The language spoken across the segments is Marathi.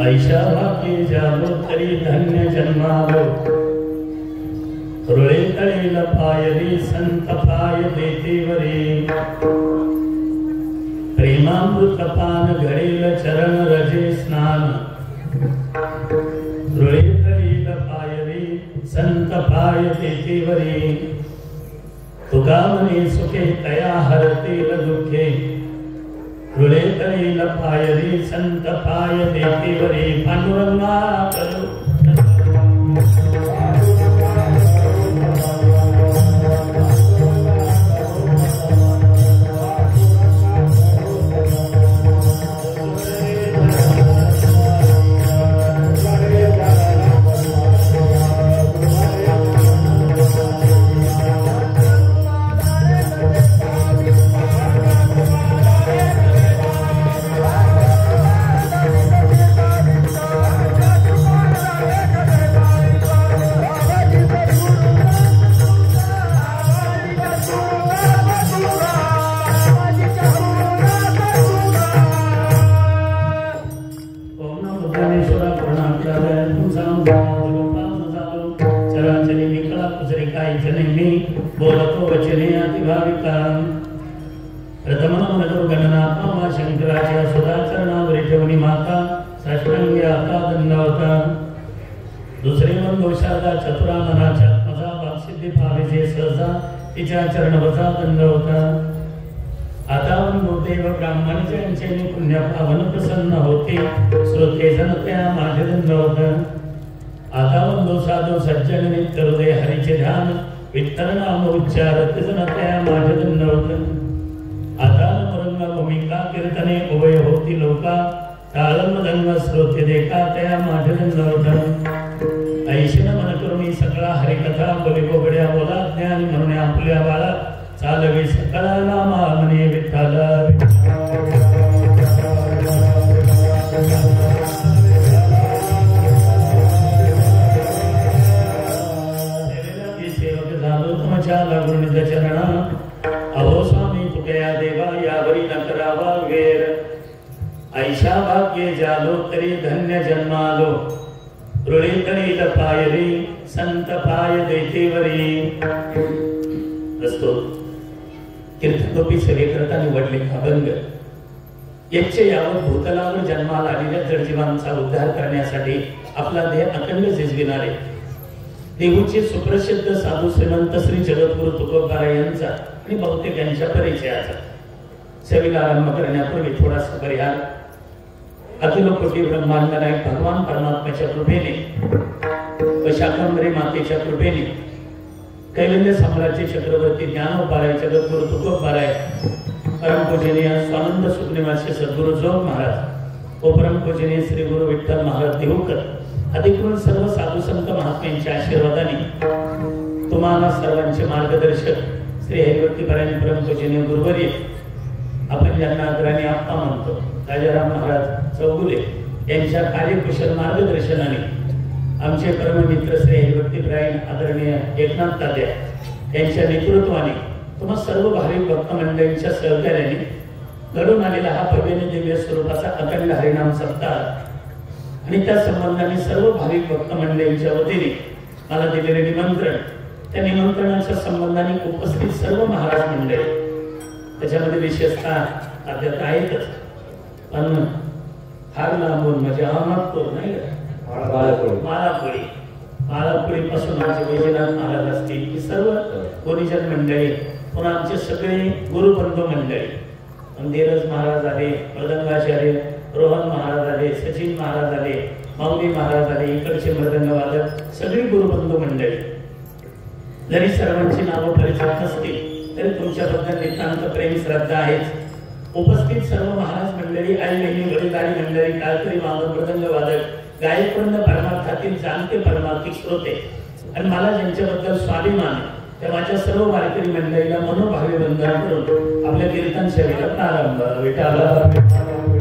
ऐशा भाग्ये जालो तरी धन्य जन्मालो रुळे तळेल पायरी संत पाय देतेवरी प्रेमामृत पान घडेल चरण रजे स्नान रुळे तळेल पायरी संत पाय देतेवरी तुका म्हणे सुखे तया हरतील दुःखे रुळे तळेल पायरी संत पाय देतेवरी पांडुरंगा करू तिच्या चरणवजा दंड होता आता देव ब्राह्मणांचे पुण्य पावन प्रसन्न होते श्रोते जन त्या माझे दंड होता आता वंदो साधू सज्जन नित्य हृदय हरीचे ध्यान विठ्ठल नाम उच्चारत जन त्या माझे दंड होत आता मरंग भूमिका कीर्तने उभय होती लोका ताळम दंग श्रोते देखा त्या माझे दंड होता ऐशन मन करुणी सकळा हरिकथा बोली बोबड्या बोला ज्ञान म्हणून आपल्या बाळा चालवी सकळा नामा म्हणे विठ्ठल सेवक झालो तुमच्या लागून चरणा अहो स्वामी तुकया देवा यावरी न करावा वेर ऐशा भाग्ये जालो तरी धन्य जन्मालो रुळे तळेल पायरी संत पाय देतेवरी असतो कीर्तनोपी सेवेकरता निवडले अभंग याचे यावर भूतलावर जन्माला आलेल्या जडजीवांचा उद्धार करण्यासाठी आपला देह अखंड झिजविणारे देहूचे सुप्रसिद्ध साधू श्रीमंत श्री जगद्गुरु तुकोबा यांचा आणि बहुतेक यांच्या परिचयाचा सेवेला आरंभ करण्यापूर्वी थोडासा परिहार अखिल कोटी ब्रह्मांड नायक भगवान परमात्म्याच्या कृपेने व शाकंभरी मातेच्या कृपेने कैवल्य साम्राज्य चक्रवर्ती ज्ञानोपाराय जगद्गुरु तुकोबाराय परमपूजनीय स्वानंद सुखनिवासी सद्गुरु जोग महाराज व परमपूजनीय श्री गुरु विठ्ठल महाराज देहूकर अधिकृत सर्व साधू संत महात्म्यांच्या आशीर्वादाने तुम्हाला सर्वांचे मार्गदर्शक श्री हरिभक्तीपरायण परमपूजनीय गुरुवर्य आपण ज्यांना आदराने आप्पा म्हणतो राजाराम महाराज चौगुले यांच्या कार्यकुशल मार्गदर्शनाने आमचे परममित्र श्री हरिभक्तीपरायण आदरणीय एकनाथ तात्या यांच्या नेतृत्वाने तुम्हा सर्व भाविक भक्त मंडळींच्या सहकार्याने घडून आलेला हा भव्य दिव्य स्वरूपाचा अखंड हरिनाम सप्ताह आणि त्या संबंधाने सर्व भाविक भक्त मंडळींच्या वतीने मला दिलेले निमंत्रण त्या निमंत्रणाच्या संबंधाने उपस्थित सर्व महाराज मंडळी त्याच्यामध्ये विशेषतः अद्याप आहेतच पण फार लांबून म्हणजे अहमदपूर नाही मालापुरी पासून आमचे वैजनाथ महाराज असतील ही सर्व गुरुजन मंडळी पुन्हा आमचे सगळे गुरुबंधू मंडळी धीरज महाराज आले मृदंगाचार्य रोहन महाराज आले सचिन महाराज आले माऊली महाराज आले इकडचे मृदंग वादक सगळी गुरुबंधू मंडळी जरी सर्वांची नावं परिचित नसतील तरी तुमच्याबद्दल नितांत प्रेम श्रद्धा आहेच उपस्थित सर्व महाराज मंडळी आई बहिणी वडीलधारी मंडळी काळकरी मानव मृदंग वादक गायकवंद परमार्थातील जाणते परमार्थिक श्रोते आणि मला ज्यांच्याबद्दल स्वाभिमान त्या माझ्या सर्व वारकरी मंडळीला मनोभावे वंदन करून आपल्या कीर्तन सेवेला प्रारंभ विठ्ठल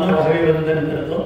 मनोभावे वंदन करतो.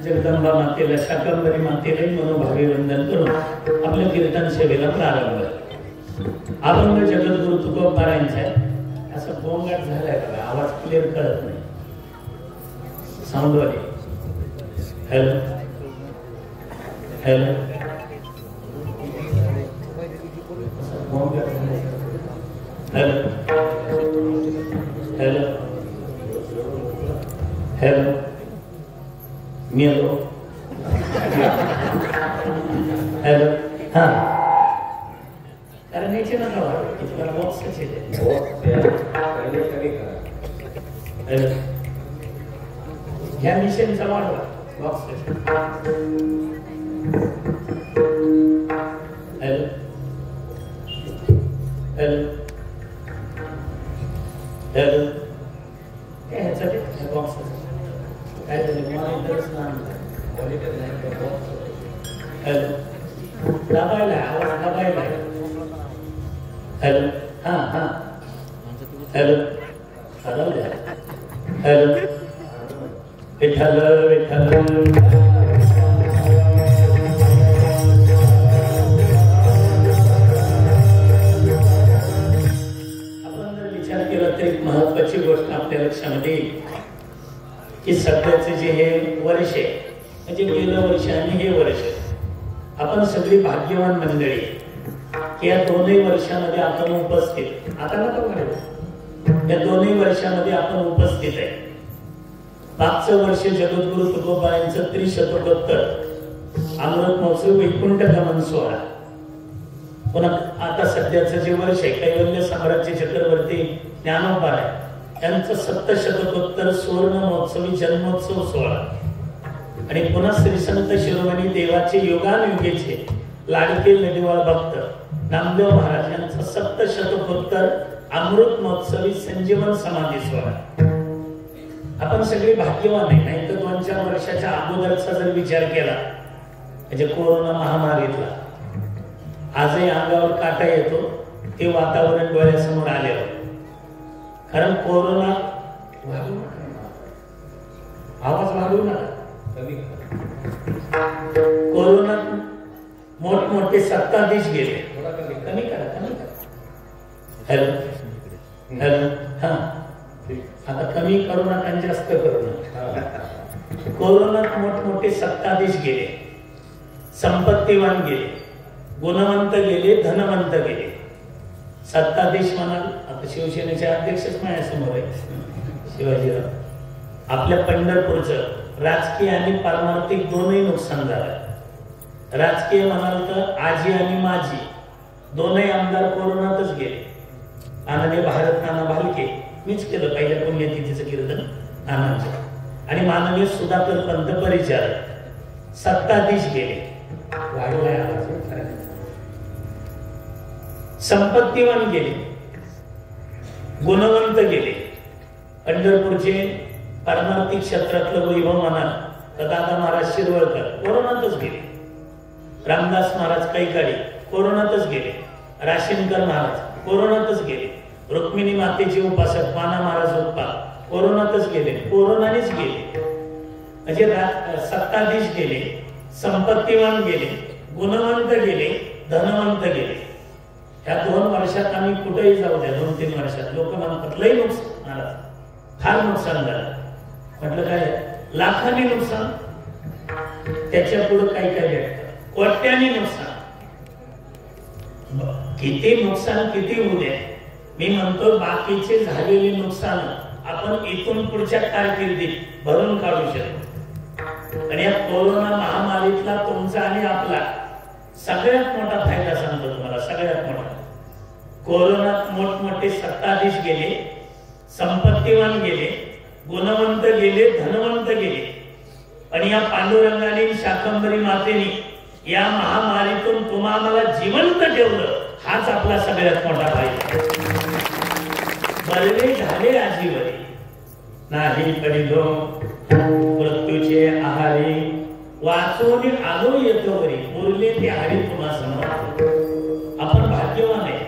जगदंबा मातेला, शाकंभरी मातेला मनोभावे वंदन करून आपल्या कीर्तन सेवेला प्रारंभ. अभंग जगद्गुरु तुकोबारायांचा असं गोंगाट झालाय बघा, आवाज क्लिअर कळत नाही. साऊंड वाले hello hello hello hello hello hello hello हा कारण याचे नका वाटत बॉक्सच हॅलो ह्या मिशनचा वाढवा बॉक्स. हॅलो हॅलो हॅलो काय ह्याचा बॉक्स काय झालं हॅलो दाबायला आवाज दाबायला. हॅलो हा हा hello hello hello Vitthal Vitthal. आपण जर विचार केला तर एक महत्वाची गोष्ट आपल्या लक्षामध्ये येईल की सध्याचे जे हे वर्ष आहे म्हणजे गेलं वर्ष आणि हे वर्ष आपण सगळी भाग्यवान मंडळी की या दोन्ही वर्षामध्ये आपण उपस्थित. आता नका म्हणू, या दोन्ही वर्षामध्ये आपण उपस्थित आहे. मागचं वर्ष जगद्गुरु तुकोबारायांचं त्रिशतकोत्तर अमृत महोत्सव वैकुंठ गमन सोहळा. पुन्हा आता सध्याचं जे वर्ष आहे कैवल्य साम्राज्य चक्रवर्ती ज्ञानोबा आहे त्यांचं सप्तशतकोत्तर सुवर्ण महोत्सवी जन्मोत्सव सोहळा. आणि पुन्हा श्री संत शिरोमणी देवाचे योगानुयोगीचे लाडके लढीवाळ भक्त नामदेव महाराज यांचं सप्तशतकोत्तर अमृत महोत्सवी संजीवन समाधी सोहळा. आपण सगळे भाग्यवान आहे. नाही तर 2-4 वर्षाच्या अगोदरचा जर विचार केला म्हणजे कोरोना महामारीतला आजही अंगावर काटा येतो ते वातावरण डोळ्यासमोर आलेलं. कारण कोरोना आवाज वाढवू नका. कोरोना मोठमोठे सत्ताधीश गेले. कमी करा कमी करा. हॅलो हॅलो हा आता कमी करू नका आणि जास्त करू नका. कोरोनात मोठमोठे सत्ताधीश गेले, संपत्तीवान गेले, गुणवंत गेले, धनवंत गेले. सत्ताधीश म्हणाल आता शिवसेनेचे अध्यक्षच माझ्यासमोर आहे शिवाजीराव. आपल्या पंढरपूरचं राजकीय आणि पारमार्थिक दोनही नुकसान झालं. राजकीय म्हणाल तर आजी आणि माजी दोनही आमदार कोरोनातच गेले. आनंदी भारत नाना भालके मीच केलं पहिल्या पुण्यतिथीचं कीर्तन नानांचं. आणि माननीय सुधाकर पंत परिचारक सत्ताधीश गेले. वाढलाय आवाज. संपत्तीवान गेले, गुणवंत गेले. पंढरपूरचे पारमार्थिक क्षेत्रातलं वैभव म्हणाल तर दादा महाराज शिरवळकर कोरोनातच गेले. रामदास महाराज कैकाडी कोरोनातच गेले. राशीनकर महाराज कोरोनातच गेले. रुक्मिणी मातेचे उपासक माना महाराज उत्पाद कोरोनातच गेले. कोरोनानेच गेले. म्हणजे सत्ताधीश गेले, संपत्तीवान गेले, गुणवंत गेले धनवंत गेले. ह्या 2 वर्षात आम्ही कुठेही जाऊ द्या, 2-3 वर्षात लोक म्हणतात लई नुकसान झालं, फार नुकसान झालं. म्हटलं काय, लाखांनी नुकसान, त्याच्या पुढे काही भेटतं, कोट्यानी नुकसान. किती नुकसान किती होऊ दे, मी म्हणतो बाकीचे झालेले नुकसान आपण इथून पुढच्या कारकिर्दीत भरून काढू शकतो. आणि या कोरोना महामारीतला तुमचा आणि आपला सगळ्यात मोठा फायदा सांगतो तुम्हाला, सगळ्यात मोठा. कोरोनात मोठमोठे सत्ताधीश गेले, संपत्तीवान गेले, गुणवंत गेले, धनवंत गेले. आणि या पांडुरंगाने, शाकंभरी मातेने या महामारीतून तुम्हाला जिवंत ठेवलं. हाच आपला सगळ्यात मोठा फायदा. बलवे झाले आजीवरी, नाही पडिलो मृत्यूचे आहारी, वाचून आलो येतो वरी, उरले ते हरी तुम्हा समोर. आपण भाग्यवान आहे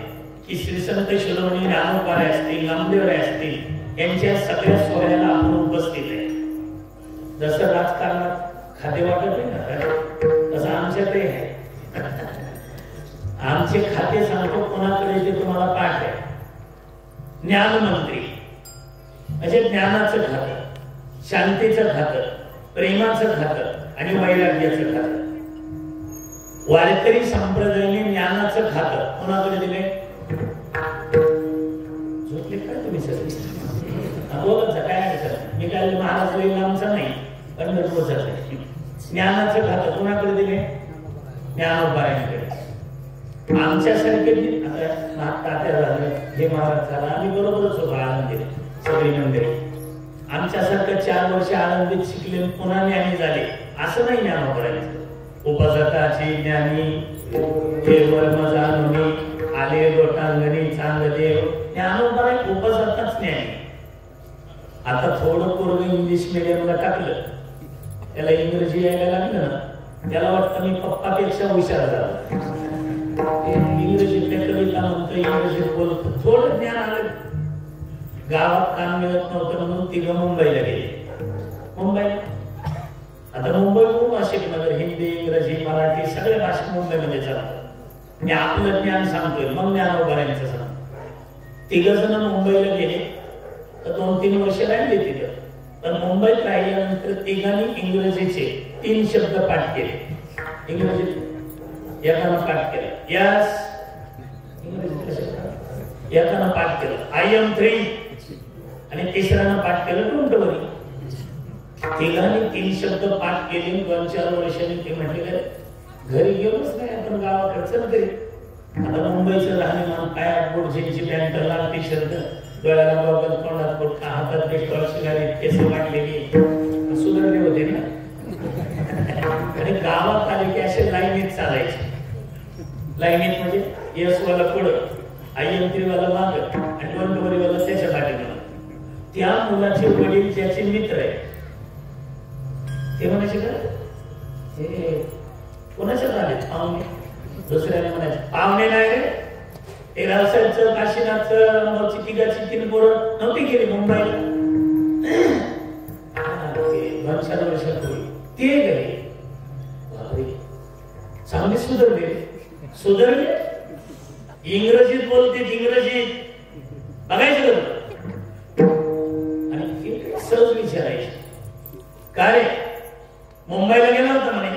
की श्री संत शिरोमणी ज्ञानोबा असतील, नामदेव असतील, यांच्या सगळ्या सोहळ्याला आपण उपस्थित आहे. जसं राजकारणात खाते वाटत आहे ना, तसं आमच्यातही आहे. आमचे खाते सांगतो कोणाकडे ते तुम्हाला पाठ आहे. ज्ञानमंत्री म्हणजे ज्ञानाचं खातं, शांतीचं खातं, प्रेमाचं खातं आणि वैराग्याचं खातं. वारकरी संप्रदायाने ज्ञानाचं खातं कोणाकडे दिले? झोपले काय तुम्ही सगळे? बोलत जा, काय अडचण. मी काय महाराज होईल आमचा नाही, पंढरपूरचा. ज्ञानाचं खातं कोणाकडे दिले? ज्ञानोबायांकडे. आमच्यासारखे तात्या झाले, हे महाराज झाला, आम्ही बरोबरच होतो आनंदीत सगळी मंडळी. आमच्यासारखं 4 वर्ष आनंदीत शिकले, पुन्हा ज्ञानी झाले असं नाही. ज्ञानोबायांचं उपजताची ज्ञानी केवळ जाणुनी, आले लोटांगणी चांगदेव. ज्ञानोबा उपजताच ज्ञानी. आता थोडं पूर्व इंग्लिश मिडियमला टाकलं, त्याला इंग्रजी यायला लागलं ना, त्याला वाटतं मी पप्पापेक्षा हुशार झालो. इंग्रजीतल्या कविता म्हणतो, इंग्रजीत बोलतो, थोडं ज्ञान आलं. गावात काम मिळत नव्हतं म्हणून तिघं मुंबईला गेले. मुंबई आता मुंबई बहुभाषिक नगर, हिंदी, इंग्रजी, मराठी सगळ्या भाषा मुंबईमध्ये चालतात. मी आपलं ज्ञान सांगतोय, मग ज्ञानोबायांचं सांगतो. तिघ जण मुंबईला गेले तर 2-3 वर्ष राहिले तिथं. पण मुंबईत राहिल्यानंतर तिघांनी इंग्रजीचे 3 शब्द पाठ केले. इंग्रजीत एकानं पाठ केलं यस, एकानं पाठ केलं आय एम 3, आणि तिसऱ्यानं पाठ केलं डोंट वरी. तिघांनी 3 शब्द पाठ केले. 2-4 वर्षांनी ते म्हटले घरी गेलोच नाही आपण, गावाकडचं तरी. आता मुंबईचं राहणीमान काय, आठवड जीन्सची पॅन्ट, लाल टी शर्ट, डोळ्याला गॉगल, तोंडात पोटका, हातात पिस्टॉल, सिगारेट, केस वाटलेली, सुधारले होते ना. आणि गावात आले की असे लाईनीत चालायचे. लाईनीत म्हणजे यस वाला पुढं, आयएम3 वाला मागं, आणि डोंट वरी वाला त्याच्या पाठीमागं. त्या मुलाचे वडील ज्याचे मित्र आहे ते म्हणायचे का हे कोणाच्यात आले पाहुणे? दुसऱ्याने म्हणायचे पाहुणे नाही रे, ते रावसाहेबचं, काशीनाथचं, रामभाऊची, तिघाची 3 पोरं नव्हती गेली मुंबईला. 2-4 वर्षापूर्वी ते गेले. चांगले सुधारले, सुधारले. इंग्रजीत बोलते, इंग्रजीत बघायचं का? आणि सहज विचारायचे का रे मुंबईला गेला होता म्हणे,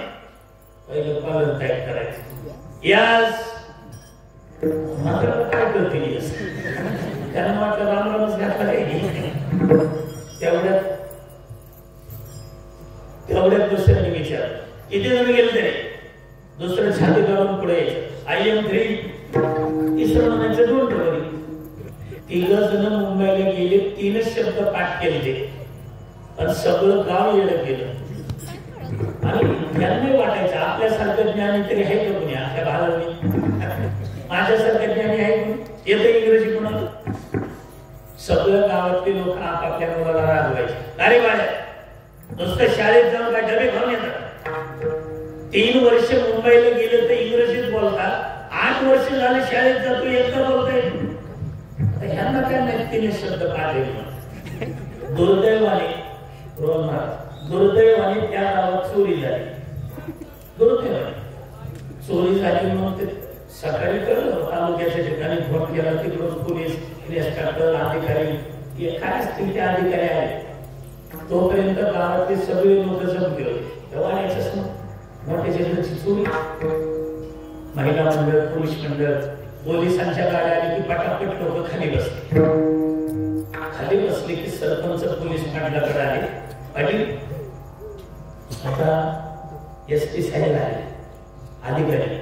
पहिलं पालन टाईप करायचं यास, मात्र काय करतील यस, त्यांना वाटलं रामरामच घातला तेवढ्यात दुसऱ्याने विचारलं किती जण गेले तरी. दुसरं छाती करून पुढे यायचं आयएम3, तिसरं म्हणायचं डोंट वरी. 3 जण मुंबईला गेले, 3च शब्द पाठ केले, पण सगळं गाव येणं केलं. आणि ज्ञान वाटायचं आपल्यासारखं ज्ञानी तरी आहे का कोणी आपल्या भावाने? माझ्यासारखं ज्ञानी आहे कोणी? येतं इंग्रजी कोणाला? सगळं गावातले लोक आपापल्या मुलाला रागवायचे, अरे बाळा नुसतं शाळेत जाऊन काय डबे खाऊन येतात? 3 वर्ष मुंबईला गेलं तर इंग्रजीत बोलतात, 8 वर्ष झाले शाळेत जातो एकदा बोलताय. ह्यांना काय नाही 3 शब्द पाठले. दुर्दैवाने रोज महाराज, दुर्दैवाने त्या गावात चोरी झाली. दुर्दैवाने चोरी झाली म्हणून सकाळी कळलं तालुक्याच्या ठिकाणी फोन केला, तिकडून पोलीस इन्स्पेक्टर अधिकारी काय असतील ते अधिकारी आले. तोपर्यंत गावातले सगळे लोक जमले होते. तेव्हा मोठे जणांची चोरी, महिला मंडळ, पुरुष मंडळ, पोलिसांच्या गाड्या आली की पटापट लोक खाली बसले. खाली बसले की सरपंच पोलीस पाटलाकडे आले. पाटील आता एसपी साहेब आले, अधिकारी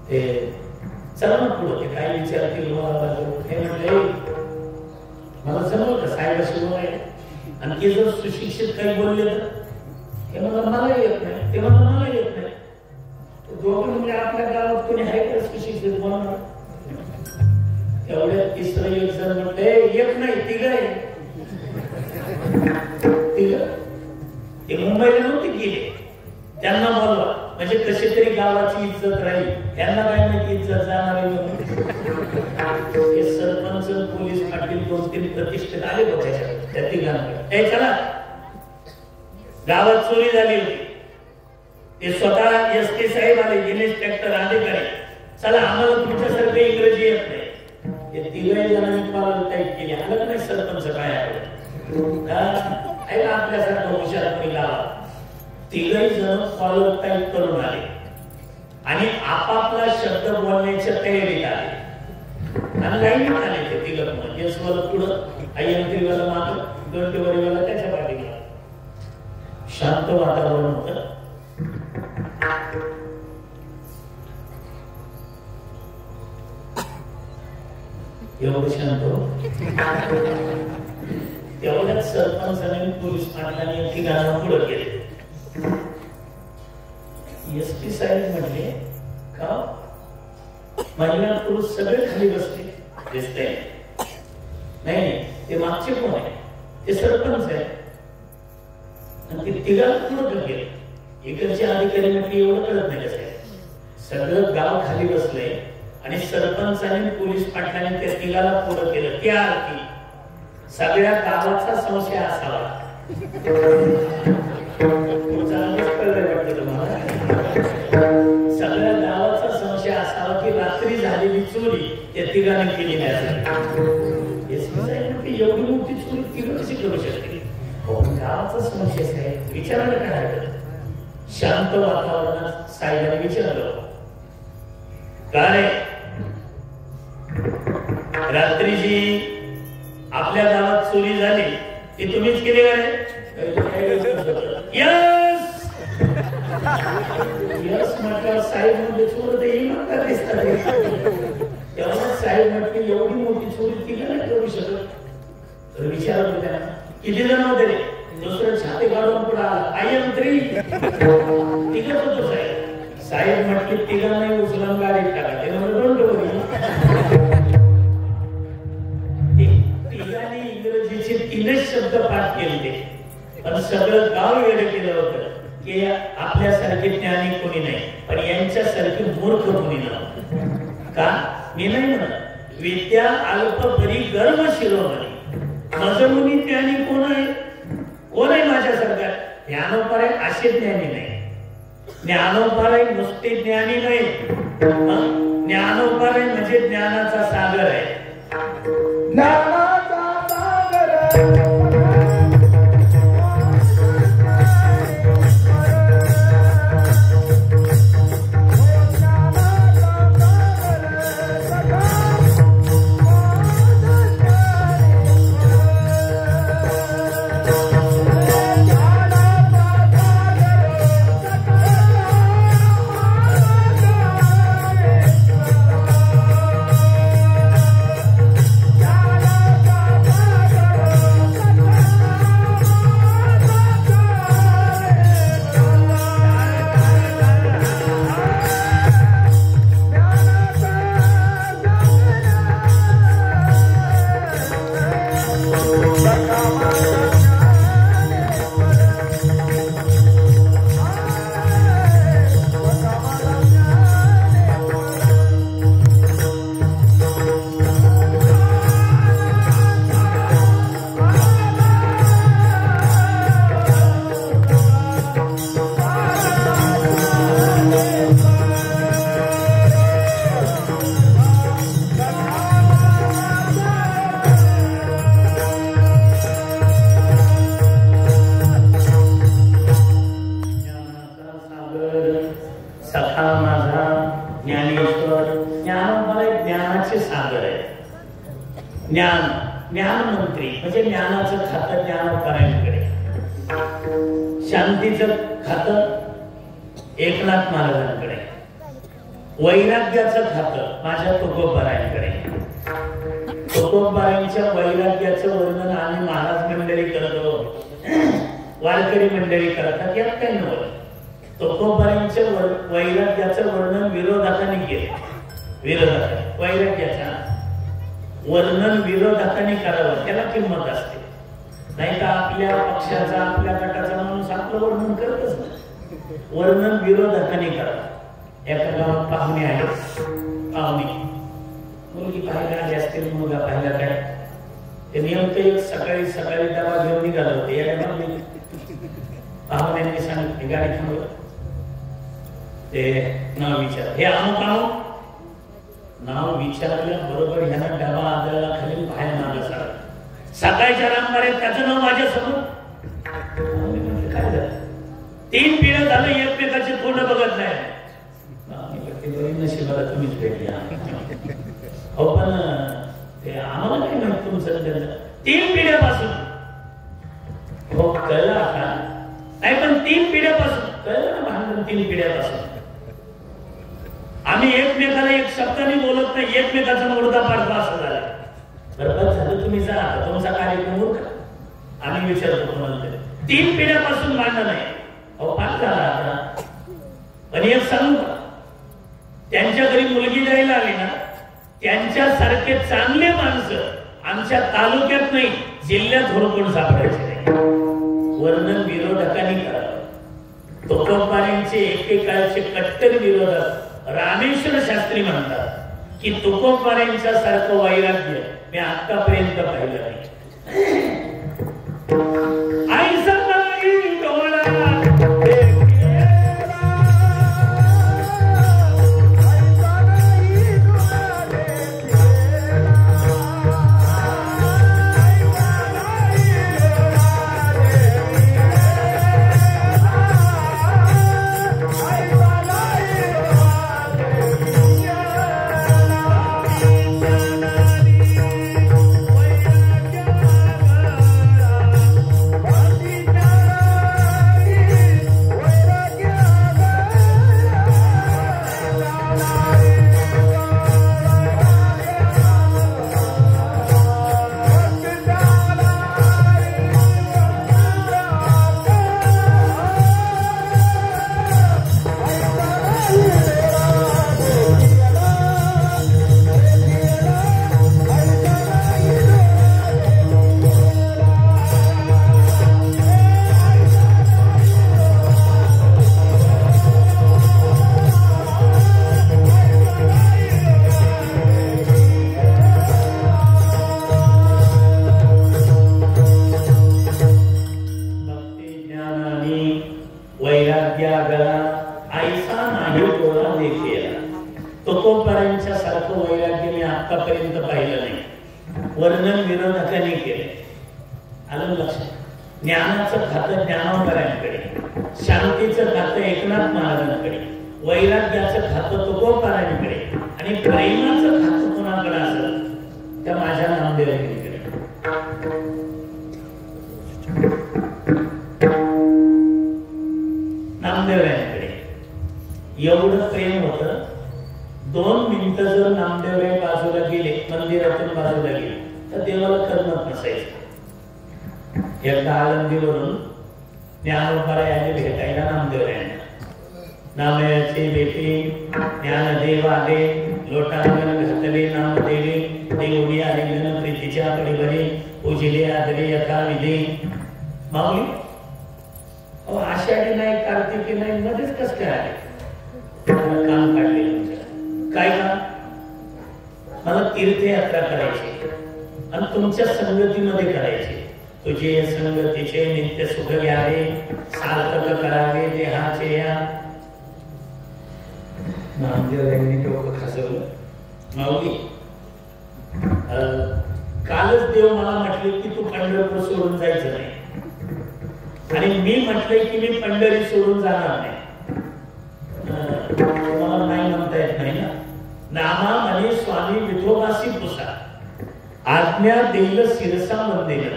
ते चला ना पुढं, ते काय विचारतील. ते म्हटले मला जमलं का साहेबाशी बोलाय, आणि ते जर सुशिक्षित काही बोलले तर ते मला येत नाही, ते मला येत नाही. दोघं म्हणजे आपल्या गावात कोणी आहे का सुशिक्षित बोलणार. एवढ्या तिसरं एक जण म्हणते एक नाही तिघ आहे. ते मुंबईला नव्हते गेले, त्यांना बोलवा म्हणजे कशी तरी गावाची इज्जत राहील. त्यांना काय माहिती इज्जत जाणार आहे. हे सरपंच पोलीस पाटील 2-3 प्रतिष्ठित आले बघ त्या तिघांकडे. चला गावात चोरी झाली होती, ते स्वतः एसपी साहेब आले, इन्स्पेक्टर अधिकारी. चला आम्हाला तुमच्यासारखं इंग्रजी येत नाही. हे तिघही जणांनी मला टाईप केली. आलं नाही सरपंच काय आहे आपल्यासारखं हुशार कोणी गावात. तिघही जण फॉलो टाईप करून आले आणि आपापला शब्द बोलण्याच्या तयारीत आले आणि लाईनीत आले. ते तिघं यशवाला पुढं, अय्यंत्रीवाला मागं, गंटवारीवाला त्याच्या पाठीला. शांत वातावरण होतं. एवढं शांत तेवढ्यात सरपंचाने पोलीस पाटलांनी ठिकाणा पुढे केले. एसपी साहेब म्हटले का महिला पुरुष सगळे खाली बसले दिसते. नाही ते मागचे कोण आहे, ते सरपंच आहे. आणि ते तिघाला पुढे गेले. इकडचे अधिकारी म्हटले एवढं कळत नाही कसं आहे. सगळं गाव खाली बसले आणि सरपंचाने पोलीस पाटलाने त्या तिघाला पुढे केलं. त्या अर्थी सगळ्या गावाचा संशय असावा. सगळ्या गावाचा संशय असावा की रात्री झालेली चोरी त्या तिघाने केली नाही. एवढी मोठी चोरी तिघं कशी करू शकते. गावाचा संशय आहे, विचारायला काय हरकत. शांत वातावरणात साहेबांनी विचारलं काय रात्रीची आपल्या गावात चोरी झाली ती तुम्हीच केली काय. यस यस म्हटल्यावर साहेब म्हणजे चोर ते इमानदार दिसतात. तेव्हा साहेब म्हटले एवढी मोठी चोरी ती नाही करू शकत. तर विचारत होत्या किती जण होते रे. दुसरं छाती काढून पुढे आला अयंत्री तिघच होतो साहेब. साहेब म्हटले तिघांना उचलून गाडीत टाका. ते तिघांनी इंग्रजीचे 3च शब्द पाठ केले. पण सगळं गाव वेळ केलं होतं की आपल्यासारखे ज्ञानी कोणी नाही, पण यांच्यासारखे मूर्ख कोणी नव्हतं. का मी नाही म्हणत. विद्या अल्प परी गर्म शिरोमणी मजमुनी ज्ञानी कोण आहे. कोण आहे माझ्यासारखा. ज्ञानोपाय असे ज्ञानी नाही. ज्ञानोपाय नुसते ज्ञानी नाही, ज्ञानोपाय म्हणजे ज्ञानाचा सागर आहे. ज्ञानाचा सागर ज्ञानोबा ज्ञानाचे सागर आहे. ज्ञान ज्ञान मंत्री म्हणजे ज्ञानाचं खातं ज्ञानोबारायांकडे, शांतीचं खातं एकनाथ महाराजांकडे, वैराग्याचं खातं माझ्या तुकोबारायांकडे. तुकोबारायांच्या वैराग्याचं वर्णन आम्ही महाराज मंडळी करतो, वारकरी मंडळी करतात, यात काही नव्हतं. तुकोबारायांच्या वैराग्याचं वर्णन विरोधकांनी केलं. विरोधकांनी वैराग्याचा वर्णन विरोधकांनी करावं, त्याला किंमत असते. नाही तर आपल्या पक्षाचा आपल्या गटाचा माणूस आपलं वर्णन करतच नाही. वर्णन विरोधकांनी करावं. एका गावात पाहुणे आहेत, पाहुणे मुलगी पाहायला आली असतील, मुलगा पाहायला काय ते नेमकं एक सकाळी सकाळी डबा घेऊन निघालं होते. या टायमाला पाहुण्यांनी सांगितले गाडी थांबव, ते नाव विचार, हे अमुक अमुक. नाव विचारल्याबरोबर ह्याला डबा आदळला खाली बाहेर नाला सारा. सकाळच्या रामबाऱ्यात त्याचं नाव माझ्यासमोर. काय झालं? 3 पिढ्या झालं एकमेकाचे तोंड बघत नाही. नशिबाला तुम्हीच भेटल्या. हो पण ते आम्हाला काय माहित तुमचं त्यांचं 3 पिढ्यापासून. हो कळलं आता नाही, पण 3 पिढ्यापासून कळलं ना भांडण. 3 पिढ्यापासून आम्ही एकमेकाला एक शब्दाने बोलत नाही, एकमेकाचा मुर्दा पाडतो असं झालं. बरोबर झालं, तुम्ही जा तुमचा कार्यक्रम उरका, आम्ही विचारतो तुम्हाला. 3 पिढ्यापासून भांडण आहे. अहो पाठ झाला आता. पण एक सांगू का, त्यांच्या घरी मुलगी द्यायला आली ना, त्यांच्यासारखे चांगले माणसं आमच्या तालुक्यात नाही जिल्ह्यात हुडकून सापडायचे नाही. वर्णन विरोधकांनी करावं. तुकोबारायांचे एकेकाळचे कट्टर विरोधक रामेश्वर शास्त्री म्हणतात की तुकोबारायांच्या सारखं वैराग्य मी आतापर्यंत पाहिलं नाही. ज्ञानाचं खातं ज्ञानोबारायांकडे, शांतीचं खातं एकनाथ महाराजांकडे, वैराग्याचं खातं तुकोबारायांकडे आणि प्रेमाचं खातं कोणाकडे असेल त्या माझ्या नामदेवांकडे. नामदेवांकडे एवढं प्रेम होतं. 2 मिनिटं जर नामदेवराय बाजूला गेले, मंदिरातून बाजूला गेले तर देवाला करमत नसायचं. एकदा आळंदीवरून ज्ञानोबाराय आले भेटायला नामदेवरायांना. नामदेवाची बेटी ज्ञानदेव आले, लोटांगण घातले नामदेवी, देवडी आली गण प्रीतीच्या पडीभरी, पूजिले आदरे यथाविधी. माऊली अहो आषाढी नाही, कार्तिकी नाही, मध्येच कस काय आले? काम काढले तुमचं काय काम? मला तीर्थयात्रा करायची आणि तुमच्या संगतीमध्ये करायची. तुझे संगतीचे नित्य सुख घ्यावे, सार्थक करावे देहाचे या. नामदेवांनी डोकं खसवलं. माऊली कालच देव मला म्हटले की तू पंढरपूर सोडून जायचं नाही, आणि मी म्हटलंय की मी पंढरी सोडून जाणार नाही. मला नाही म्हणता येत नाही ना. आम्हा म्हणे स्वामी विठोबासी पुसा आज्ञा देईल शिरसा मंदिर.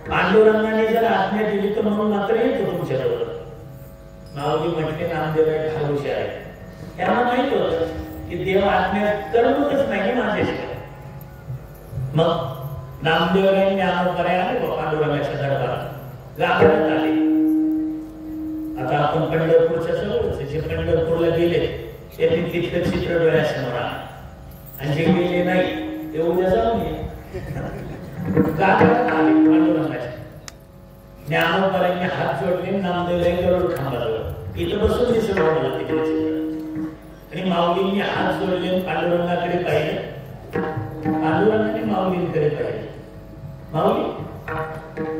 पांडुरंगाने जर आज्ञा दिली तर म्हणून मात्र येतो तुमच्याबरोबर. माऊली म्हटले नामदेव घालूशे आहे. त्यांना माहित होतं की देव आज्ञा करतच नाही माझ्याशिवाय. मग नामदेवरायांनी आम्हाला आले पांडुरंगाच्या दरबारात गाभाऱ्यात आले. आता आपण पंढरपूरच्या जवळच जे पंढरपूरला गेले त्यांनी तिथलं चित्र डोळ्यासमोर आणि जे गेले नाही ते उद्या जाऊन गाभाऱ्यात आले पांडुरंगाच्या. ज्ञानोबारांनी हात जोडले नामदेवराय गरुड खांबाजवळ इथं बसून दिसत मला तिकडे चित्र. आणि माऊलींनी हात जोडले पांडुरंगाकडे पाहिलं. पांडुरंगाने माऊलींकडे पाहिलं. माऊली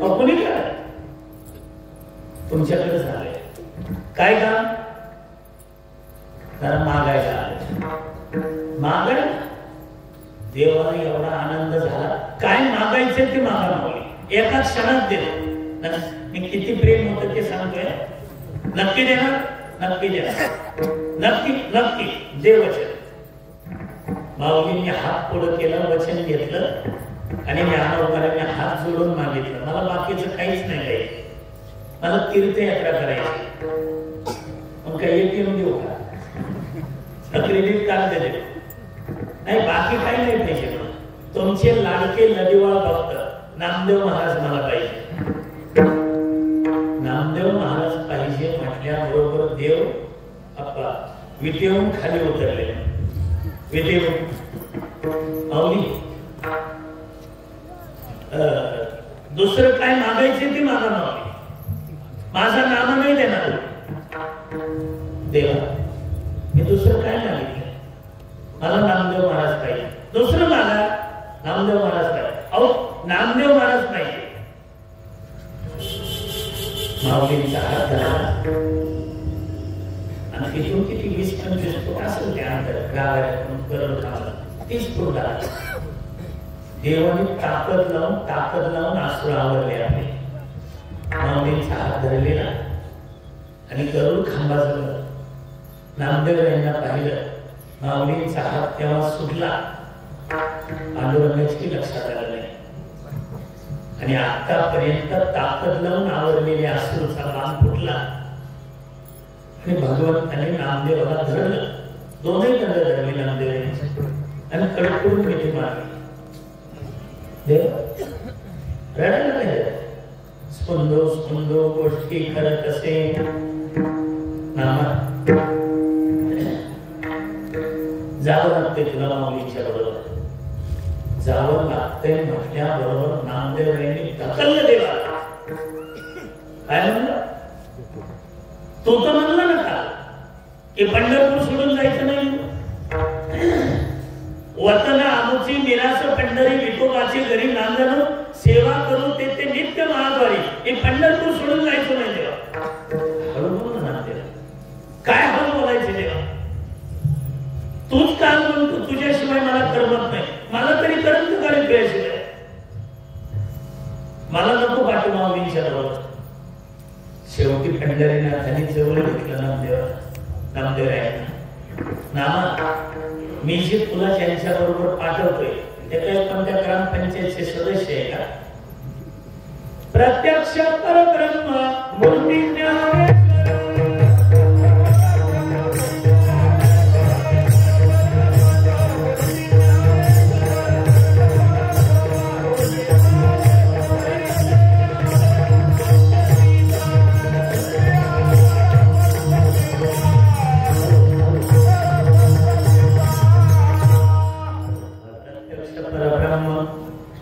कोणी काय तुमच्याकडे झालंय काय काम? तर मागायला आले. मागाय देवाला एवढा आनंद झाला. काय मागायचं ते मागा माऊली एका क्षणात दिलं. मी किती प्रेम होतं ते सांगतोय. नक्की देणार? नक्की देणार. नक्की नक्की दे वचन. माऊलींनी हात पुढं केलं वचन घेतलं आणि ज्ञानोबारांनी हात जोडून मागितलं मला बाकीचं काहीच नाही काही. मला तीर्थयात्रा करायची. मग काही ATM देऊ का? क्रेडिट कार्ड दे नाही बाकी काही नाही पाहिजे. तुमचे लाडके नदीवाळ भक्त नामदेव महाराज मला पाहिजे. नामदेव महाराज पाहिजे म्हटल्याबरोबर देव अप्पा विटेहून खाली उतरले. विटेहून माऊली दुसरं काय मागायचे ते मागा माऊली. माझा नाम नाही देणार देवा. मी दुसरं काय मागितलं? मला नामदेव महाराज पाहिजे. दुसरं मागा नामदेव महाराज पाहिजे. अहो नामदेव महाराज पाहिजे. माऊलींचा हात धरला आणि तिथून किती 20-25 फूट असेल त्या अंतर गावातून गरुड खांबाला 30 फूट झाला. देवाने ताकद लावून आसुर आवरले आपले. माऊलींचा हात धरलेला आणि गरुड खांबाजवळ नामदेव यांना पाहिलं. माऊलींचा हात तेव्हा सुटला. पांडुरंगाची लक्षात आलं नाही आणि आतापर्यंत ताकद लावून आवरलेल्या आसुरचा बाण फुटला आणि भगवंताने नामदेवाला धरलं. दोन्ही दंड धरले नामदेव आणि कडकडून मिठी मारली. देव रडायला नाही. स्पंदो स्पंदो गोष्टी करत असे नामा जावं लागते तुला माऊलीच्या बरोबर. जावं लागतंय म्हटल्याबरोबर नामदेव यांनी ढकललं देवाला. काय म्हणलं? तो तर म्हणला ना का की पंढरपूर सोडून जायचं नाही. वतन आमुची निराश पंढरी विठोबाची घरी नांदणं सेवा करू ते नित्य महाद्वारी. हे पंढरपूर सोडून जायचं नाही देवा. हळू बोल ना देवा. काय हळू बोलायचे देवा? तूच काल म्हणतो तुझ्याशिवाय मला करमत नाही. मला तरी करमत का रे तुझ्याशिवाय? मला नको पाठू माऊलींच्या बरोबर. शेवटी पंढरीनाथांनी जवळ घेतलं नामदेवरायांना. नामा मी जे तुला ज्यांच्या बरोबर पाठवतोय ते काही कोणत्या ग्रामपंचायतचे सदस्य आहे का? प्रत्यक्ष परब्रह्म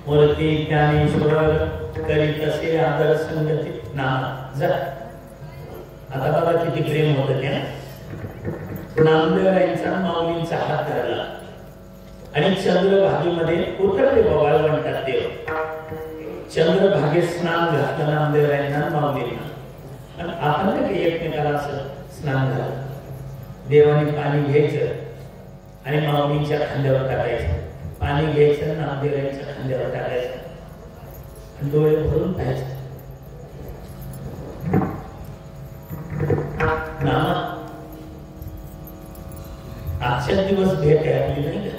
मूर्ती ज्ञानेश्वर करीत असे आदर संगती नाम जा. आता बघा किती प्रेम होत त्या. नामदेवरायांचा माऊलींचा हात धरला आणि चंद्रभागेमध्ये उतरले. बाबा म्हणतात देव चंद्रभागेत स्नान घातलं नामदेवरायांना माऊलींना. आणि आपण काही एकमेकाला असं स्नान झालं. देवाने पाणी घ्यायचं आणि माऊलींच्या खांद्यावर टाकायचं. पाणी घ्यायचं नामदेवरायांच्या खांद्यावर टाकायचं. डोळे भरून पाहायचं. नामा आजच्या दिवस भेट आहे घातली नाही का,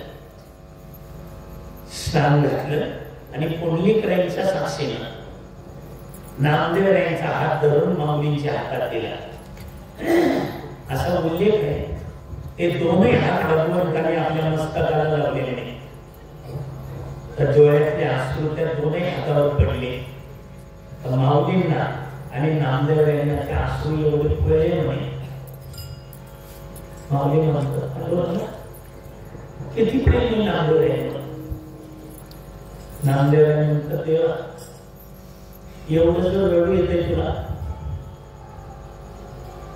स्नान घातलं आणि पुंडलिकरायांच्या साक्षीनं नामदेवरायांचा हात धरून माऊलींच्या हातात दिला असा उल्लेख आहे. ते दोन्ही हात भगवंतांनी आपल्या मस्तकाला लावलेले नाही, तर डोळ्यातले अश्रू त्या दोन्ही हातावर पडले. तर माऊलींना आणि नामदेवरायांना त्या अश्रू एवढे पडले म्हणे. माऊली म्हणतात किती प्रेम नामदेवरायांना. नामदेवराय म्हणतात देवा एवढं जर रडू येते तुला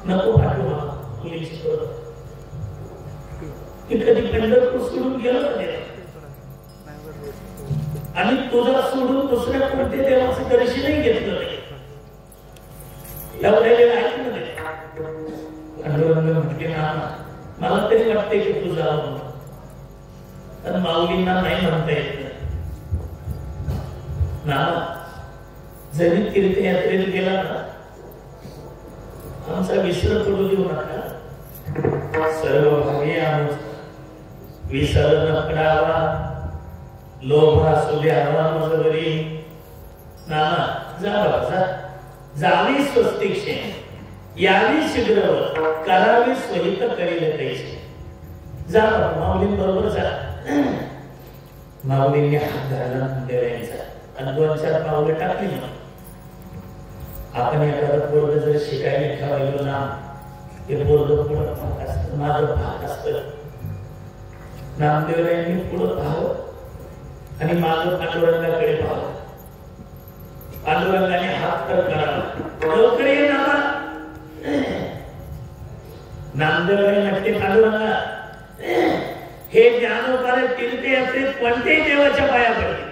नको पाठवा मुलीची कधी पंढरपूर सोडून गेलो आणि तुझा सोडून दुसऱ्या कोणत्या देवाचं दर्शनही घेतलं नाही. म्हटले ना मला तरी वाटते की तुझा तर माऊलींना नाही म्हणता येत ना. जरी तीर्थयात्रेत गेला ना आमचा विसर पडू देऊ नका. सर्व भावी विसर न पडावा, लोभ असू द्यावा मजबरी. नाना जा बाबा जा, जावी स्वस्तिक्षे यावी शीघ्र करावी स्वहित करील तैसे. जा बाबा माऊलींबरोबर जा. माऊलींनी हात धरला नामदेवरायांचा आणि 2-4 पावलं टाकली. आपण एखादं पोरग जर शिकायला ठेवायलो ना ते पोरग पुढं पाहत असतं, माझं पाहत असतं. नामदेवरायांनी पुढं पाहावं आणि मागं पांडुरंगाकडे पाहावं. पांडुरंगाने हात तर करावा लवकर ये नामा. नामदेवराय म्हटले पांडुरंगा हे ज्ञानोपारे तीर्थयात्रेत कोणत्याही देवाच्या पाया पडले,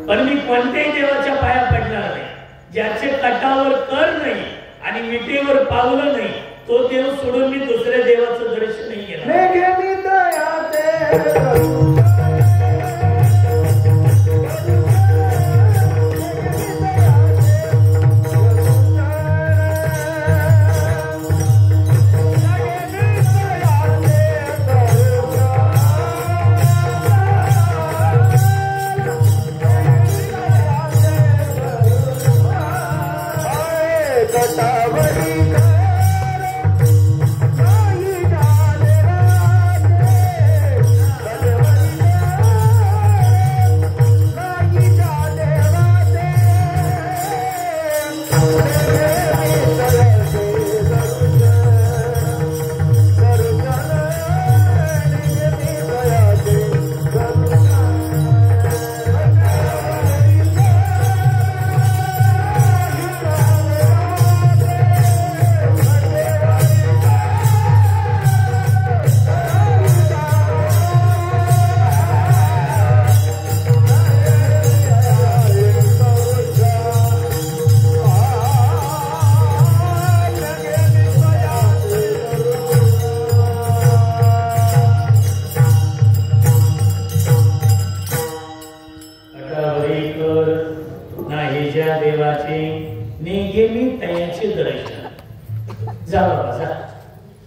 पण मी कोणत्याही देवाच्या पाया पडणार नाही. ज्याचे कटावर कर नाही आणि मिठीवर पावलं नाही तो देव सोडून मी दुसऱ्या देवाचं दर्शनही केलं.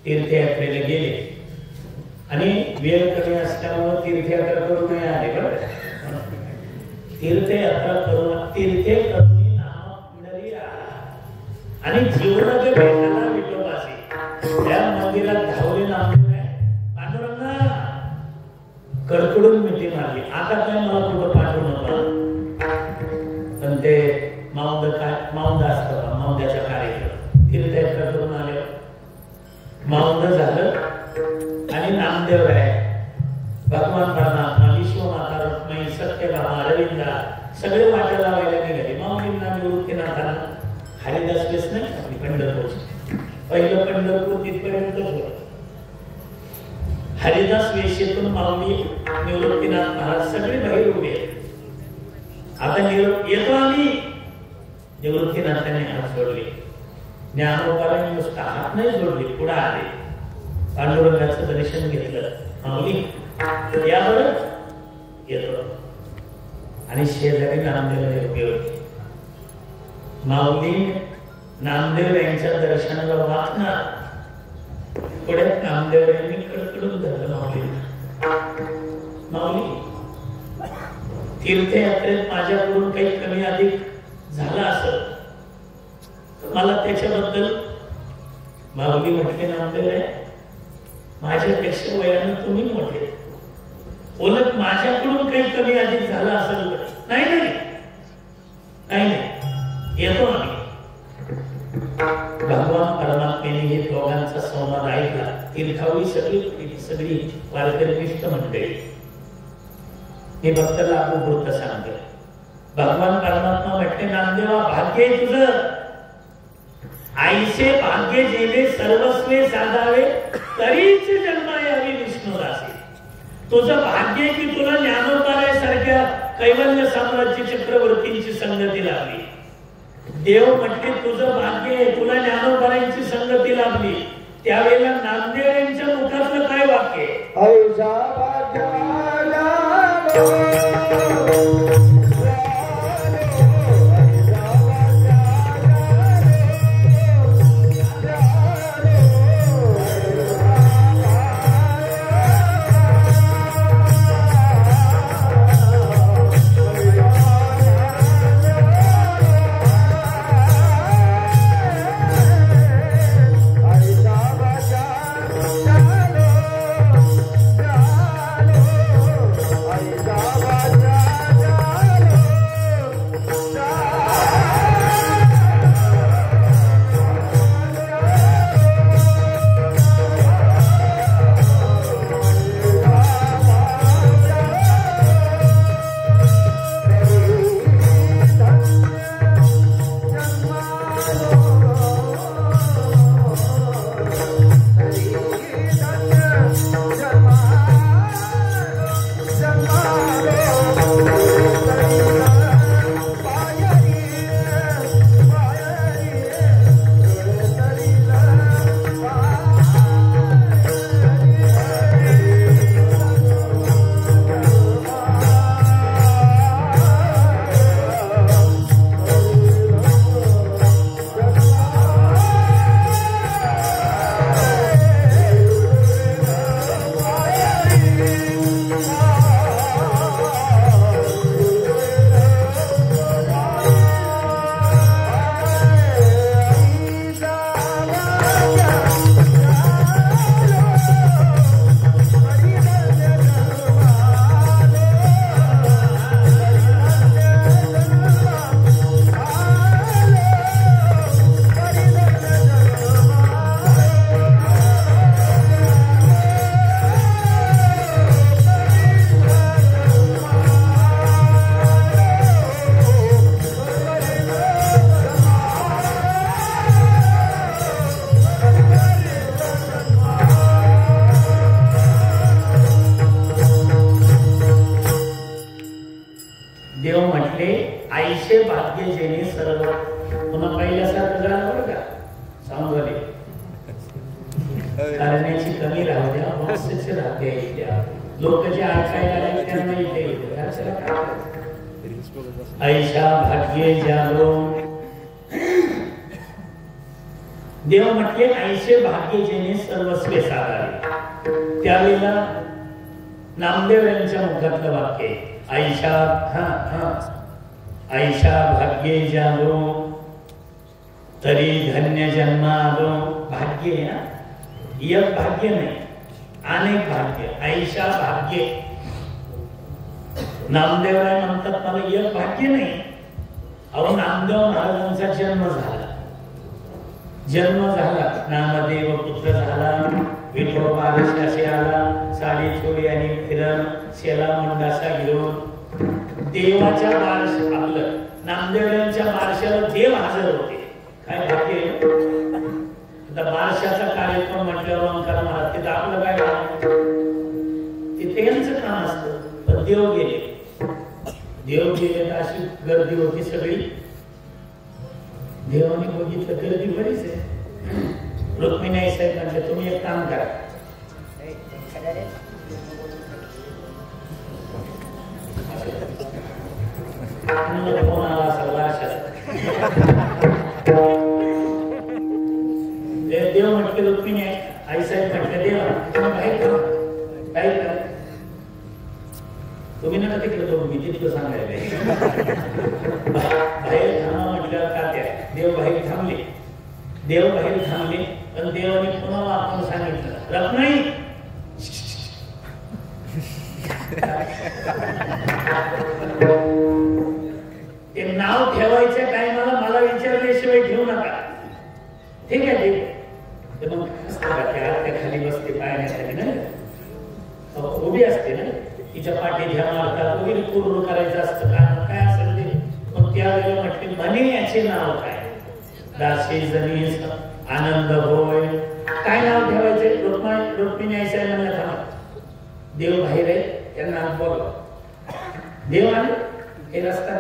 तीर्थयात्रेला गेले आणि वेळ कमी असल्यामुळे तीर्थयात्रा करून नाही आले. बरं तीर्थयात्रा करून तीर्थे करून आणि जीवनाचे भेटायला विठोबाचे त्या मंदिरात धावले नामदेव पांडुरंगा कडकडून मिठी मारली. आता काय मला कुठं पाठवू नका. पण ते माऊंद असतं माऊंद्याचा कार्यक्रम तीर्थयात्रा करून आले. माऊंद झालं आणि नामदेव राय भगवान परमात्मा विश्वमाता रत्नई सत्यभामा अरविंदा सगळे वाटा लावायला निघाले. माऊलींना निवृत्तीनाथांना हरिदास बेस नाही पंढरपूर पहिलं पंढरपूर तिथपर्यंत होतं. हरिदास वेशीतून माऊली निवृत्तीनाथ महाराज सगळे बाहेर उभे. आता येतो आम्ही. निवृत्तीनाथांनी हात जोडले. ज्ञानोबाने नुसता हात नाही जोडले, पुढे आले. पांडुरंगाचं दर्शन घेतलं. माऊली यावर येतो आणि शेजारी नामदेव उभे होते. माऊली नामदेव यांच्या दर्शनाला वाचणार. पुढे नामदेव यांनी कडकडून धरलं माऊलींना. तीर्थयात्रेत माझ्याकडून काही कमी अधिक झाला असेल तर मला त्याच्याबद्दल माऊली म्हटले नामदेव आहे, माझ्यापेक्षा वयाने तुम्ही मोठे, उलट माझ्याकडून काही कमी अधिक झाला असेल तर नाही नाही नाही येतो आम्ही. भगवान परमात्म्याने हे दोघांचा संवाद ऐकला. तीर्थावरी सगळी वारकरी निष्ठ मंडळी, हे फक्त लागू पुरतं सांगते. भगवान परमात्मा म्हटले नामदेवा भाग्य आहे तुझं, आईचे भाग्य जेवे सर्वस्वे साधावे तरीच जन्मा यावी विष्णुदासी. तुझं भाग्य की तुला ज्ञानोबासारख्या कैवल्य साम्राज्य चक्रवर्तींची संगती लाभली. देव म्हटले तुझं भाग्य आहे, तुला ज्ञानोबारांची संगती लाभली. त्यावेळेला नामदेव यांच्या मुखातलं काय वाक्य देव म्हटले ऐसे भाग्य जेणे सर्वस्वे साधारे. त्यावेळेला नामदेव यांच्या मुखातलं वाक्य ऐशा ऐशा भाग्ये जालो तरी धन्य जन्मालो. भाग्य आहे ना, एक भाग्य नाही अनेक भाग्य. ऐशा भाग्य. नामदेवराय म्हणतात मला एक भाग्य नाही. अहो नामदेव महाराजांचा जन्म झाला नामदेव पुत्र झाला, विठोबा असे आला, साडी चोळी आणि फिरण शेला मंडासा घेऊन देवाच्या बारश आपलं नामदेवांच्या बारशाला देव हजर होते. काय भाग्य. आता बारशाचा कार्यक्रम म्हटल्यावर ओंकार महाराज तिथं आपलं काय काम, तिथे यांचं काम असतं. पण देव गेले तर अशी गर्दी होती सगळी. देवाने बघितलं गर्दी बरीच आहे. रुक्मिणी साहेब म्हटले तुम्ही एक काम करा, फोन आला सगळा देव म्हटले रुक्मिणी आई साहेब म्हटले देवा तुम्ही काय करा तुम्ही नका तिकडे बघू, मी तिथलं सांगायला बाहेर थांबा म्हटल्यावर का त्या देव बाहेर थांबले, देव बाहेर थांबले, पण देवाने पुन्हा आपण सांगितलं रत्नाई ते नाव ठेवायच्या टायमाला मला विचारल्याशिवाय ठेवू नका. ठीक आहे ठीक आहे. तर मग त्या खाली बसते पाहण्यासाठी ना, उभी असते ना, तिच्या पाठी ध्या मारतात वगैरे पूर्ण करायचं असतं का काय असेल ते. मग त्यावेळेला म्हटले म्हणे याचे नाव काय, दासी जनी आनंद होय, काय नाव ठेवायचे. रुक्मिणी ऐसा म्हणलं थांबा, देव बाहेर आहे, त्यांना बोलवा. देव आले, हे रस्ता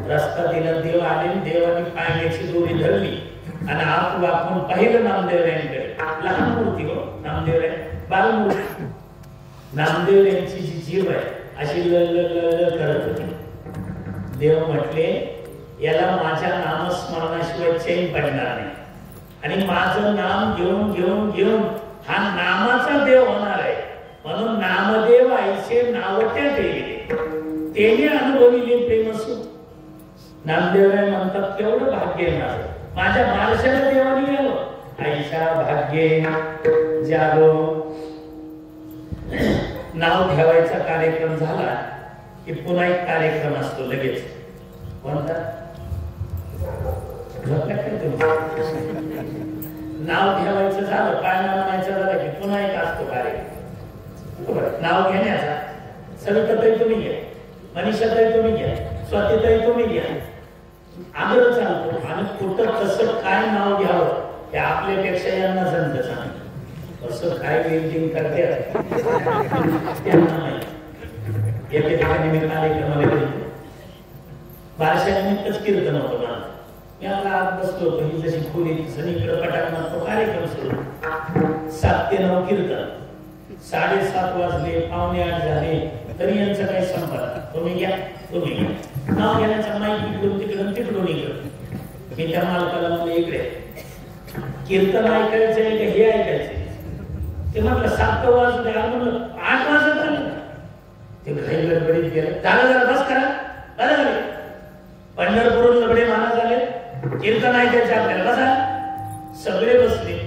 रस्ता दिला, देव आले, देवाने पाण्याची दोरी धरली आणि आत वाकून पाहिलं नामदेवरायांकडे. लहान मूर्ती हो नामदेवराय, बालमूर्ती. नामदेव यांची जी जीव आहे अशी ल करत होती. देव म्हटले याला माझ्या नामस्मरणाशिवाय चैन पडणार नाही आणि माझं नाम घेऊन घेऊन घेऊन हा नामाचा देव होणार आहे. म्हणून नामदेव आईचे नावट्या देवी त्याने अनुभविले प्रेम सुख. नामदेवराय म्हणतात केवढं भाग्य आहे माझ्या बारशाला देवाने गेलो. आईच्या भाग्ये जालो. नाव ठेवायचा कार्यक्रम झाला की पुन्हा एक कार्यक्रम असतो लगेच. कोणता? नाव ठेवायचं झालं, पाळणा म्हणायचं झालं की पुन्हा एक असतो कार्यक्रम. नाव घेण्याचा. सविताताई तुम्ही घ्या, मनीषाताई तुम्ही घ्या, स्वातीताई तुम्ही घ्या. आग्रह चालतो आणि कुठं कसं काय नाव घ्यावं हे आपल्यापेक्षा यांना जमत सांग. असं काय वेल्डिंग करते त्यांना माहिती. एके ठिकाणी मी कार्यक्रमाला गेलो, बारशानिमित्तच कीर्तन होतं मला. मी आपला आत बसलो होतो, ही जशी खोली सगळीकडे पटांगणात तो कार्यक्रम सुरू. 7 ते 9 कीर्तन. 7:30 वाजले, 7:45 झाले तरी यांचं काही संपत. तुम्ही घ्या तुम्ही घ्या. नाव घेण्याचा माहिती इकडून तिकडून तिकडून इकडून. मी त्या मालकाला म्हणलं इकडे कीर्तन ऐकायचं आहे का हे ऐकायचं. ते म्हटलं 7 वाजले, म्हणलं 8 वाजत आले. ते घाई गडबडीत गेलं. झालं जरा बस करा. बरं झाले पंढरपूरून लगडे महाराज आले, कीर्तन ऐकायचं आपल्याला. बसा. सगळे बसले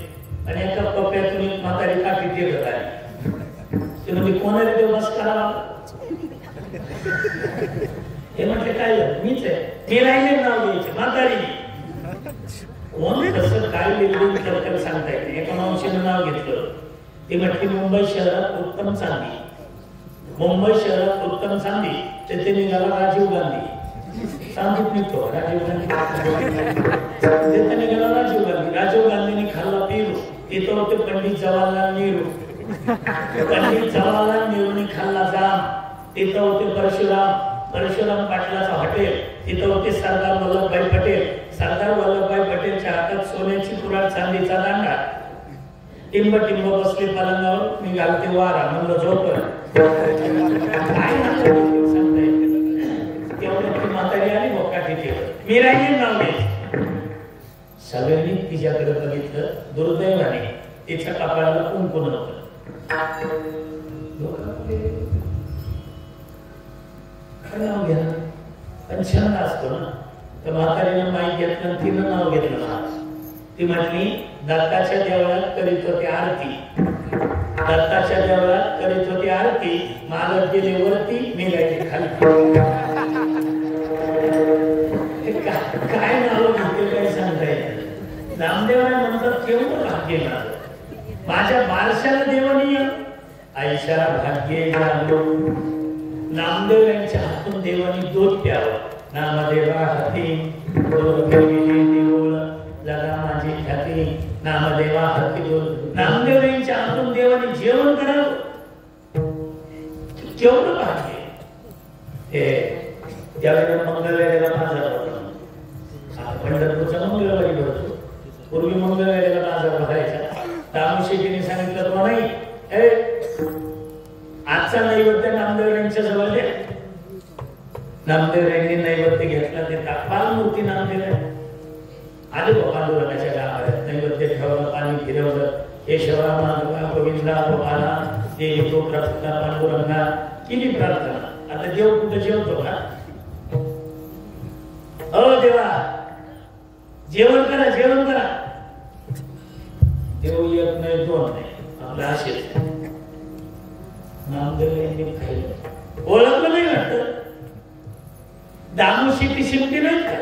आणि एका कप्प्यातून एक म्हातारी काठी टेकत आली. ते म्हणजे कोणाला ते बस करा. हे म्हटले काय झालं? मीच आहे. मी राहिले नाव द्यायचे म्हातारी. कोण कसं काय लिहिलं तर सांगता येत नाही. एका मावशीनं नाव घेतलं. ते म्हटले मुंबई शहरात उत्तम चांदी, मुंबई शहरात उत्तम चांदी. तर ते निघाला राजीव गांधी. चांदीत निघतो राजीव गांधी. तिथे निघाला राजीव गांधी. राजीव गांधींनी खाल्ला पेरू. तिथं होते पंडित जवाहरलाल नेहरू. पंडित जवाहरलाल नेहरूंनी खाल्ला जाम. तिथं होते परशुराम पाटलाचं हॉटेल. तिथं होते सरदार वल्लभभाई पटेल. सरदार वल्लभभाई पटेलच्या हातात सोन्याची कुऱ्हाड, चांदीचा दांडा. टिंब टिंब बसले पलंगावर. मी घालते वारा, म्हणलं झोपर. काय सांगता येत तेवढं ती म्हातारी आली मोका तिथे. मी राहिले नाव घ्यायचे. सगळ्यांनी तिच्याकडे बघितलं. दुर्दैवाने तिच्या कपाळाला कुंकू नव्हतं. नाव घ्या पण छंद असतो ना. तर म्हातारीनं माहीत घेतलं, तिनं नाव घेतलं महाराज. ती म्हटली दत्ताच्या देवळात करीत होती आरती. दत्ताच्या देवळात करीत होती आरती. मालक गेले वरती, मी राहिले खाली. काय नाव घेतले काय सांगता येत. नामदेवाला म्हणतात केवढं भाग्य माझं. माझ्या बारशाला देवानी आईशा भाग्ये जागलो. नामदेव यांच्या हातून देवानी दूध प्यावं. नामदेवा हाती लगा माझी ख्याती. नामदेवा हाती दूध. नामदेव यांच्या हातून देवानी जेवण करावं. केवढं भाग्य. हे त्यावेळेला मंगळवेळेला बाजार होता. पंढरपूरचा मंगळवारी भरतो. पूर्वी मंगळवेळेला बाजार भरायचा. दामशेठीने सांगितलं तो नाही, आजचा नैवेद्य नामदेव यांच्या जवळ द्या. नामदेव यांनी नैवेद्य घेतला. ते बालमूर्ती नामदेव आले पांडुरंगाच्या गावात. नैवेद्य ठेवलं, पाणी फिरवलं. केशवा माधवा गोविंदा गोपाला देवी तो प्रार्थना पांडुरंगा केली प्रार्थना. आता देव कुठे जेवतो का? हो देवा जेवण करा जेवण करा. देव एक नाही दोन नाही आपलं असेच. नामदेव यांनी खाल्लं ओळखलं नाही वाटत. दामू शेती शिमती नाही का?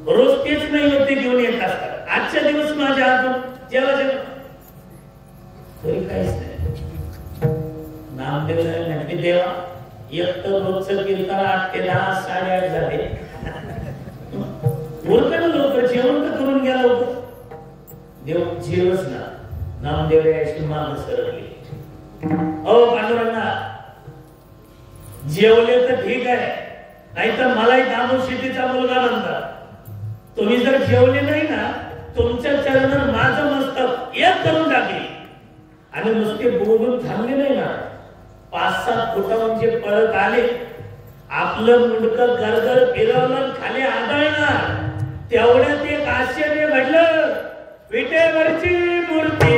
रोज तेच नाही होते घेऊन येत असतात. आजच्या दिवस माझ्या हातून जेव्हा जेव्हा तरी काहीच नाही. नामदेव म्हटले देवा एक तर रोजचं कीर्तन 8 ते 10 8:30 झाले. उरकलं लवकर जेवण तर करून गेला होतं. देव जेवच ना. नामदेव याशी माग सरकले. अहो पांडुरंगा जेवले तर ठीक आहे नाही तर मलाही दामू शेतीचा मुलगा म्हणतात. तुम्ही जर जेवले नाही ना तुमच्या चरणावर माझं मस्तक एक करून टाकले आणि नुसते बोलून थांबले नाही ना 5-7 फुटावरून जे पळत आले आपलं मुंडकं गरगर फिरवलं खाली आदळणार तेवढ्यात एक आश्चर्य घडलं. विटेवरची मूर्ती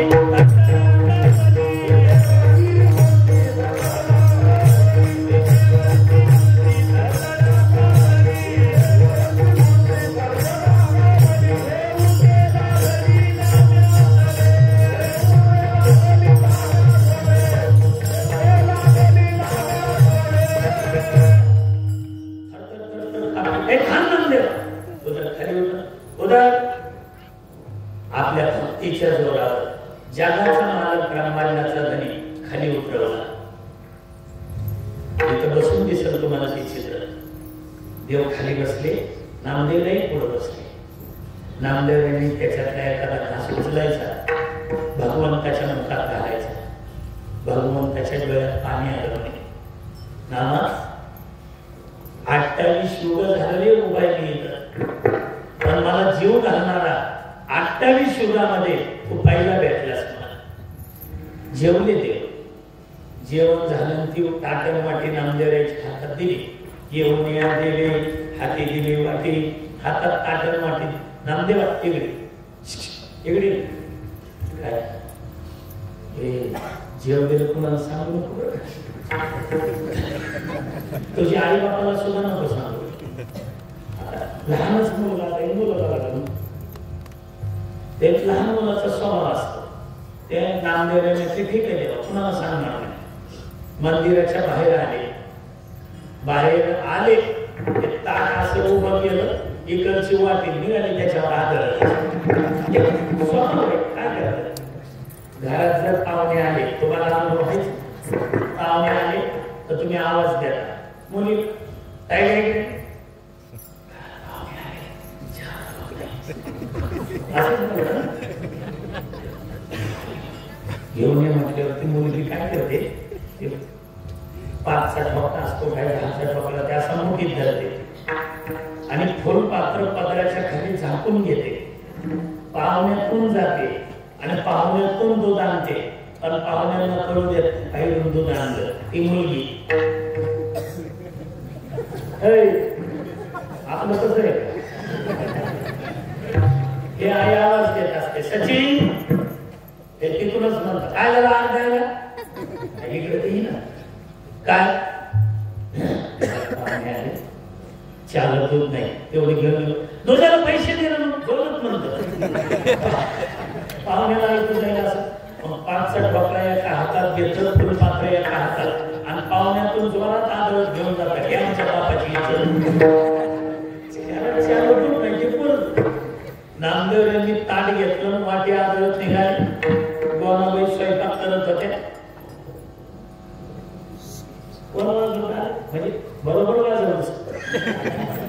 आपल्या भक्तीच्या जोरावर जगाचा मालक ब्रह्मांडाचा धनी खाली उतरवला. इथं बसून दिसेल तुम्हाला ते चित्र. देव खाली बसले नामदेवही पुढे बसले. नामदेव यांनी त्याच्यातला एखादा घास उचलायचा भगवंताच्या मुखात घालायचा. भगवंताच्या डोळ्यात पाणी आलं नाही. नामा 28 युग झाले उभा येईल पण मला जीव घालणारा 28 युगामध्ये तू पहिला भेटलास मला. जेवले देव. जेवण झालं ती ताटण वाटी नामदेवाच्या हातात दिली. येऊन या दिले हाती दिली वाटी हातात ताटण वाटी. नामदेवा इकडे इकडे काय जेवलेलं कुणाला सांगू नको. तुझी आई बापाला सुद्धा नको सांगू. लहानच मुलगा मुलं ते लहान मुलाचा स्वभाव असतो. ते नामदेवाने ते ठीक आहे देवा कुणाला सांगणार नाही. मंदिराच्या बाहेर आले ते ताट असं उभं केलं इकडची वाटी निघाली त्याच्यावर आदळ. स्वभाव काय करतात. घरात जर पाहुणे आले तुम्हाला अनुभव आहे. पाहुणे आले तर तुम्ही आवाज देता. मुली काय घेऊन ये म्हटल्यावरती मुलगी काय करते 5चा ठोका असतो काय 10चा ठोकला त्या समोरीत धरते आणि फुलपात्र पदराच्या खाली झाकून घेते. पाहुण्यातून जाते आणि पाहुण्यातून दूध आणते. पण पाहुण्यांना कळू देत काही दूध आणलं. ती मुलगी आपलं कसं आहे हे आई आवाज देत असते सचिन हे तिथूनच म्हणतात काय झालं आग द्यायला इकडे येई ना काय चालत दूध नाही तेवढे घेऊन दुधाला पैसे दे ना बोलत म्हणत पाहुण्याला ऐकून जाईल असं. 5चा ठोकला एका हातात घेतलं फुलपात्र एका हातात आणि पाहुण्यातून जोरात आदळत घेऊन जातात की आमच्या बापाची नामदेव यांनी ताट घेतलं वाटी आदळत निघाली. गोनाबाई स्वयंपाक करत होते. म्हणजे बरोबर वाजवत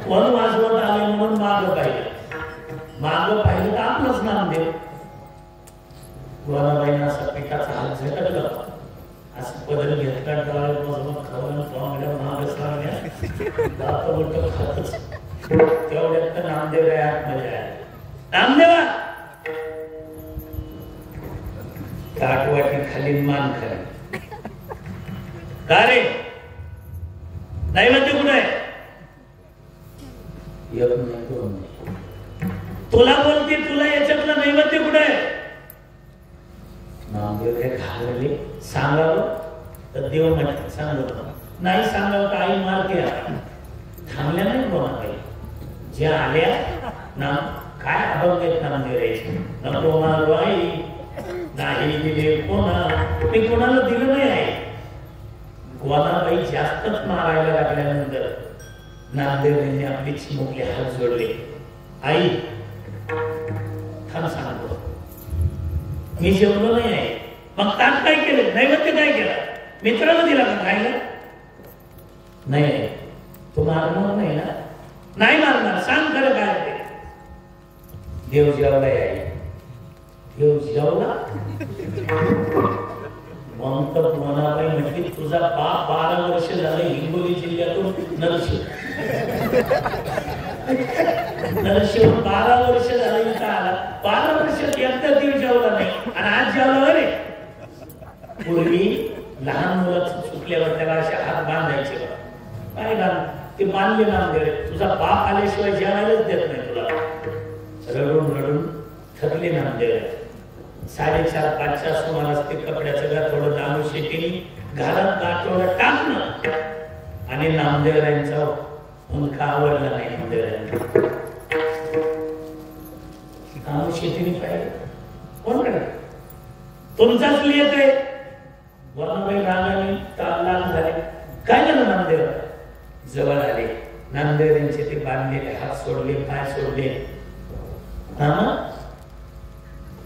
कोण वाजवत आले म्हणून मागं पाहिलं तर आपलंच नामदेव. गोनाबाईनं असं पिठाचा हात झटकला असं पदर घेतला तेवढ्यात तर नामदेव आतमध्ये आले. नामदेवा ताटवाटी खाली मान खाली का रे नैवेद्य कुठे आहे. तुला बोलते तुला याच्यातलं नैवेद्य कुठे आहे. नामदेव हे घालवले सांगावं तर देव म्हटलं सांगत नाही सांगावं तर आई मारते. थांबल्या नाही कोणाकडे, ज्या आल्या ना काय अभंग आहेत नामदेवाचे. नको मारू आई, नाही दिले कोणा, मी कोणाला दिलं नाही आहे. कोणाबाई जास्तच मारायला लागल्यानंतर नामदेवांनी आपली चिमुकले हात जोडले. आई थांब सांगतो, मी जेवलो नाही आहे. मग ताट काय केलं, नैवेद्य काय केलं, मित्राला दिला का खायला? नाही. तू मारणार नाही ना? नाही मारणार. सांग खरं काय ते. देव जेवलाय आई. देव जेवला मग तर म्हणाला म्हटली तुझा बाप 12 वर्ष झाले हिंगोली जिल्ह्यातून नरशिव 12 वर्ष झाले इथं आला. 12 वर्षात एकदा देव जेवला नाही आणि आज जेवला. अरे पूर्वी लहान मुलं चुकल्यावर त्याला असे हात बांधायचे. काय घाल ते बांधले नामदेव, तुझा बाप आल्याशिवाय जेवायलाच देत नाही तुला. रडून रडून थकले नामदेव. 4:30-5च्या सुमारास ते कपड्याचं घर थोडं दामू शेतीने घालत गाठोडं टाकणं आणि नामदेवरायांचा उंका आवडला नाही. नामदेवरायांना दामू शेतीने पाहिजे कोण कडे तुमचाच लिहित आहे. वरणाबाई रागाने लाल झाले. काय झालं नामदेव? जवळ आले. नामदेवांचे ते बांधलेले हात सोडले, पाय सोडले.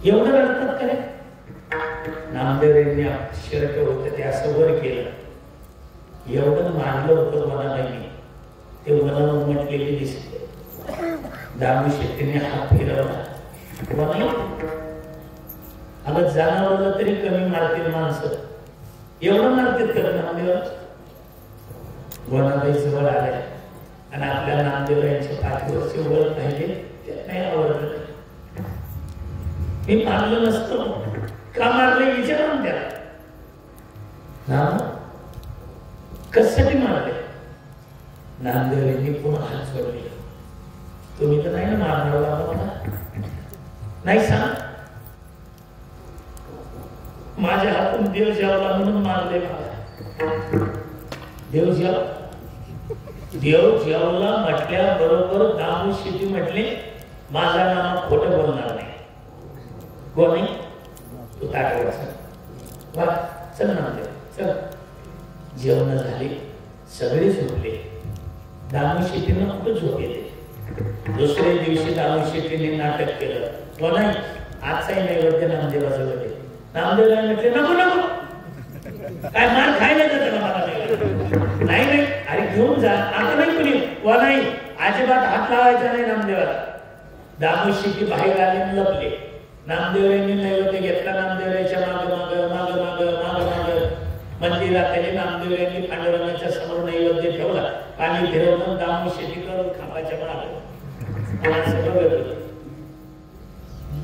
एवढं रडतात का रे? नामदेवांनी शर्ट होतं ते असं वर केलं. एवढं मानलं होतं वनाबाईने, ते वनावर म्हटलेले दिसते. दामू शेट्टीने हात फिरवला. वनाई अगं जनावरला तरी कमी मारतील माणसं, एवढं मारतील खरं नामदेव? वनाबाई जवळ आल्या आणि आपल्या नामदेवांच्या पाठीवरचे वर पाहिले. त्यात नाही आवडलं. मी मारलं नसतं, का मारले विचारा त्याला. नाम कशासाठी मारले? नामदेवांनी पुन्हा हात सोडले. तुम्ही तर नाही ना मारणार मला? नाही सांग. माझ्या हातून देव जेवला म्हणून मारले मला. देव जेवला म्हटल्या बरोबर दामू शेती म्हटले माझा नाम खोटं बोलणार नाही. कोणी तू ताटवर चल नामदेव चल. जेवण झाले, सगळे झोपले. दामू शेतीनं कुठं झोप येते. दुसऱ्या दिवशी दामू शेतीने नाटक केलं. कोणी आजचाही नैवेद्य नामदेवाचं होते. नामदेवला म्हटले नको नको, काय मार खायला जातं मला नाही नाही. अरे घेऊन जा आता नाही कोणी. नाही अजिबात हात लावायचा नाही नामदेवाला. दामू शेती बाहेर आले, लपले. नामदेवांनी नैवेद्य घेतला. नामदेवाच्या माग माग माग माग माग माग मंदिरात आले. नामदेवांनी पांडुरंगाच्या समोर नैवेद्य ठेवला. पाणी फिरवलं. दामू शेती करून खांबाच्या माग सगळं.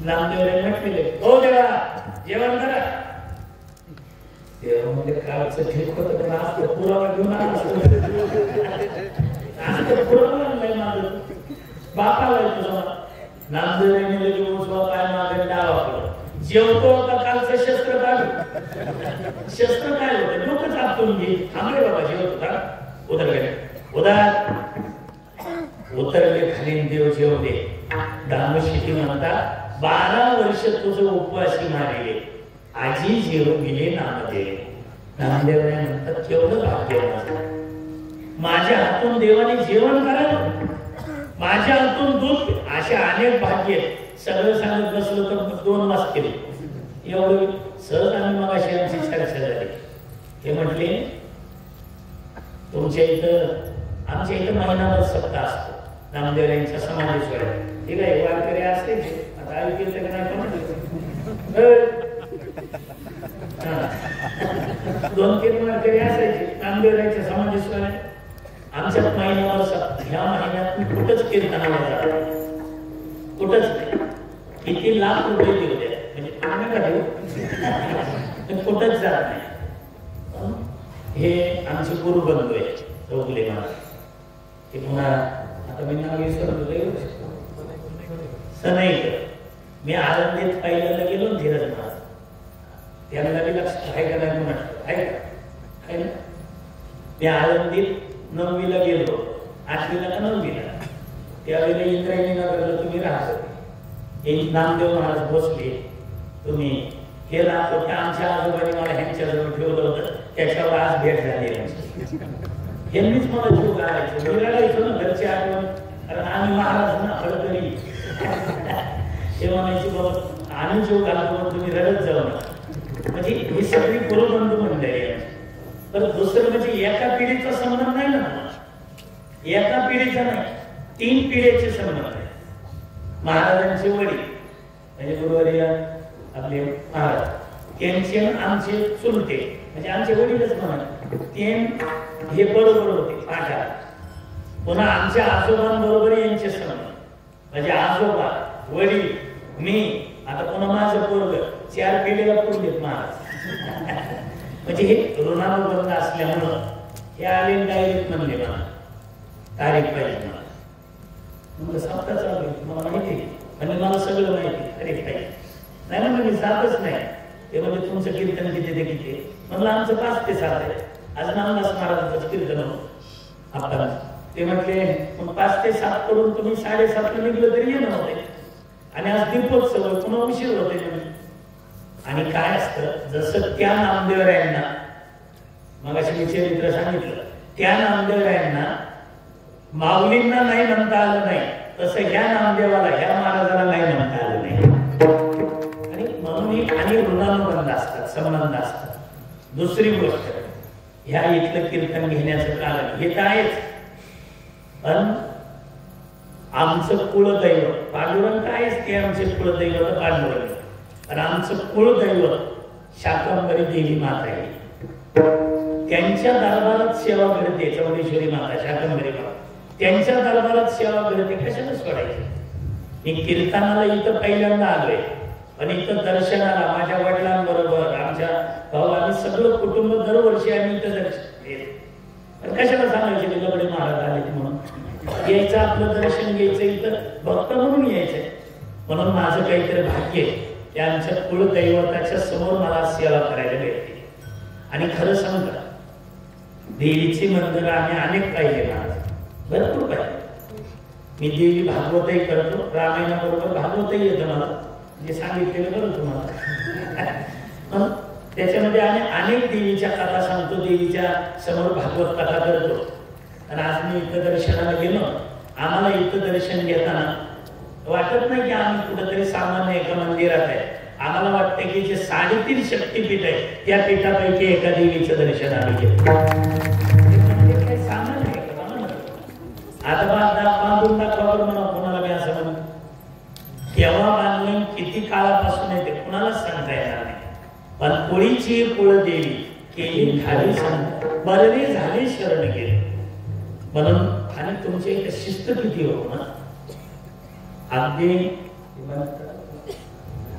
नामदेवांनी म्हटले हो देवा जेवण करा. देवा म्हणजे कालचं ठीक होतं पण आज तर पुरावा घेऊन आला. आज तर पुरावा आणलाय माझं बापाला. नामदेवांनी लगेच पाय मागे डावा जेवतो का कालचं शस्त्र काढू. शस्त्र काय होतं डोकं चापतून घे. थांबले बाबा जेवतो का. उतरले उतरले खाली. देव जेवले. दामू शेती म्हणतात 12 वर्ष तुझं उपवासी मारले, आजी जेवून गेले नामदेव. नामदेव म्हणतात केवढं भाग्य माझ्या हातून देवाने जेवण करावं, माझ्या हातून दूध. अशा अनेक भाग्य सगळं सांगत बसलो तर 2 मास केले. एवढं सहज आम्ही मग अशी आमची चर्चा झाली. हे म्हटले तुमच्या इथं आमच्या इथं महिनाभर सप्ताह असतो नामदेवांच्या समाधीश्वर. ठीक आहे वारकरी असते आता ऐकलं तर नाही पण 2-3 वारकरी असायचे नामदेवांच्या समाधीश्वर. आमच्यात महिन्यावर ह्या महिन्यात कुठंच कीर्तनाला जात कुठंच नाही. किती लाख रुपये देऊ द्या म्हणजे आम्ही का देऊ कुठंच जात नाही. हे आमचे गुरु बंधू आहे चौगले महाराज. ते पुन्हा आता मी नाव विसरलो सनईकर. मी आनंदीत पहिल्यांदा गेलो धीरज महाराज. त्यांना बी लक्षात आहे का नाही म्हणत आहे का. मी आळंदीत 9वीला गेलो, 8वीला का 9वीला, त्यावेळेला इंद्रायणी नगरला तुम्ही राहत होते. एक नामदेव महाराज भोसले तुम्ही हे राहत होते. आमच्या आजोबांनी मला ह्यांच्याजवळ ठेवलं होतं, त्याच्यावर आज भेट झाली. यांनीच मला जीव घालायचं, मी रडायचो ना घरची आठवण, कारण आम्ही महाराज ना फळकरी. ते म्हणायचे बाबा आम्ही जीव घालतो तुम्ही रडत जाऊ ना. म्हणजे ही सगळी गुरुबंधू मंडळी आहे. तर दुसरं म्हणजे एका पिढीचा संबंध नाही ना, एका पिढीचा नाही, 3 पिढीचे संबंध आहे. महाराजांचे वडील म्हणजे गुरुवर्य आपले महाराज, त्यांचे आमचे चुलते म्हणजे आमचे वडीलच म्हणा, ते हे बरोबर होते पाठा. पुन्हा आमच्या आजोबांबरोबर यांचे संबंध म्हणजे आजोबा, वडील, मी, आता पुन्हा माझं पोरग, 4 पिढीला पुरलेत महाराज. म्हणजे हे ऋणानुबंध असल्यामुळं हे आले डायरेक्ट म्हणले मला तारीख पाहिजे मला. म्हणलं सप्ताह चालू आहे मला माहिती आणि मला सगळं माहिती. अरे काही नाही म्हणलं मी जातच नाही. ते म्हणजे तुमचं कीर्तन किती ते किती, म्हणलं आमचं 5 ते 7 आहे. आज नामदास महाराजांचं कीर्तन आपण ते म्हटले 5 ते 7 करून तुम्ही 7:30ला निघलं तरी येणं होते आणि आज दीपोत्सव पुन्हा उशीर होते. आणि काय असतं जसं त्या नामदेवरायांना मग असे मी चरित्र सांगितलं, त्या नामदेवरायांना माऊलींना नाही म्हणता आलं नाही, तसं ह्या नामदेवाला ह्या महाराजाला नाही म्हणता आलं नाही. आणि म्हणून आणि ऋणानुबंध असतात, संबंध असतात. दुसरी गोष्ट ह्या इथलं कीर्तन घेण्याचं कारण हे तर आहेच, पण आमचं कुळदैवत पांडुरंग आहेच, ते आमचे कुळदैवत पांडुरंग. आणि आमचं कुळदैवत शाकंभरी देवी माता आहे. त्यांच्या दरबारात सेवा करते चौडेश्वरी माता, शाकंभरी माता, त्यांच्या दरबारात सेवा करते. कशाला सोडायचं? मी कीर्तनाला इथं पहिल्यांदा आलोय, पण इथं दर्शनाला माझ्या वडिलांबरोबर आमच्या भाऊ आम्ही सगळं कुटुंब दरवर्षी आम्ही इथं दर्शन घेतो. कशाला सांगायचे लबडे महाराज आले म्हणून? यायचं आपलं दर्शन घ्यायचं, इथं भक्त म्हणून यायचंय. म्हणून माझं काहीतरी भाग्य आहे, त्यांच्या कुलदैवताच्या समोर मला सेवा करायला भेटते. आणि खरं सांगता देवीची मंदिर आम्ही अनेक पाहिले महाराज, भरपूर पाहिले. मी देवी भागवतही करतो, रामायणाबरोबर भागवतही येतं मला, जे सांगितलेलं बरं तुम्हाला. त्याच्यामध्ये आम्ही अनेक देवीच्या कथा सांगतो, देवीच्या समोर भागवत कथा करतो. आणि आज मी इथं दर्शनाला गेलो, आम्हाला इथं दर्शन घेताना वाटत नाही की आम्ही कुठेतरी सामान्य एका मंदिरात आहे. आम्हाला वाटतं की जे 3.5 शक्तीपीठ आहे त्या पीठापैकी एका देवीचं दर्शन आम्ही घेतो. सामान्य आहे आता बांधून दाखवा म्हणा कोणाला मी असं म्हणून केव्हा बांधलं किती काळापासून येते कुणालाच सांगता येणार नाही. पण कोळीची कुळदेवी केली खाली सांग बरली झाली शरण गेली म्हणून. आणि तुमची एक शिस्त किती हो ना,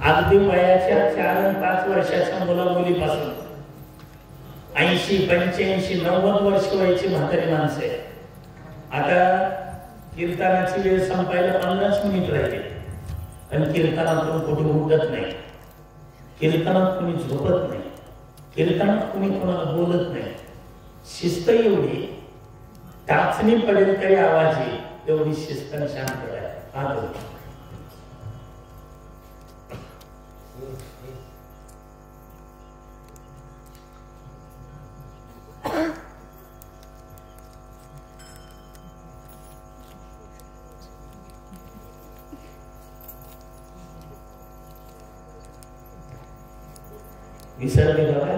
अगदी वयाच्या 4 आणि 5 वर्षाच्या मुला मुलीपासून 80, 85, 90 वर्ष वयाची म्हातारी माणसं आहे. आता कीर्तनाची वेळ संपायला 15 मिनिट राहिले, पण कीर्तनातून कुठे उठत नाही, कीर्तनात कुणी झोपत नाही, कीर्तनात कुणी कोणाला बोलत नाही. शिस्त एवढी, टाचणी पडेल तरी आवाज येईल एवढी शिस्त शांत आहे. विसरले बघा,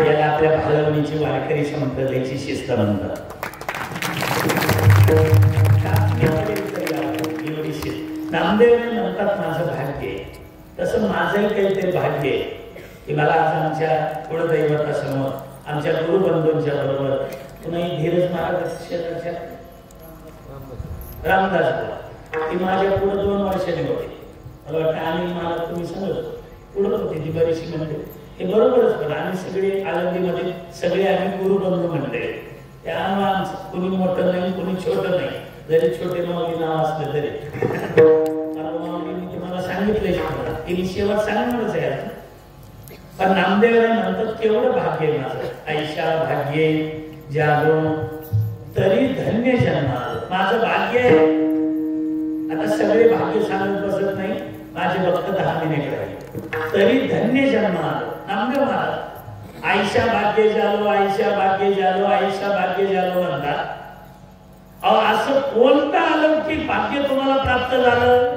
याला आपल्या भालवणीची वारकरी संप्रदायाची शिस्त म्हणतात. नामदेवने म्हणतात माझं भाग्य आहे, तसं माझंही काहीतरी भाग्य आहे की मला आज आमच्या कुळदैवतासमोर आमच्या गुरुबंधूंच्या बरोबर पुन्हा धीरज महाराज शेजारच्या रामदास बोला ती माझ्या पुढे 2 वर्षांनी होते. मला वाटतं आम्ही मला तुम्ही सांगत पुढं होती ती बरीचशी म्हणते हे बरोबरच. पण आम्ही सगळे आळंदीमध्ये सगळे आम्ही गुरुबंधू म्हणले, त्यामुळे आमचं कुणी मोठं नाही कुणी छोटं नाही, जरी छोटे माऊली नाव असलं तरी. माऊलींनी तुम्हाला सांगितलंय तिने शेवट सांगणारच आहे. पण नामदेव म्हणतात केवढं भाग्य माझं, आईशा भाग्ये जालो तरी धन्य जन्मालो. माझं भाग्य आहे. आता सगळे भाग्य सांगत बसत नाही, माझे भक्त 10 मिनिट राहिले तरी धन्य जन्मालो. नामदेव महाराज आईशा भाग्य जालो, आईशा भाग्य जालो, आईशा भाग्य जालो म्हणतात. असं कोणतं अलौकिक भाग्य तुम्हाला प्राप्त झालं?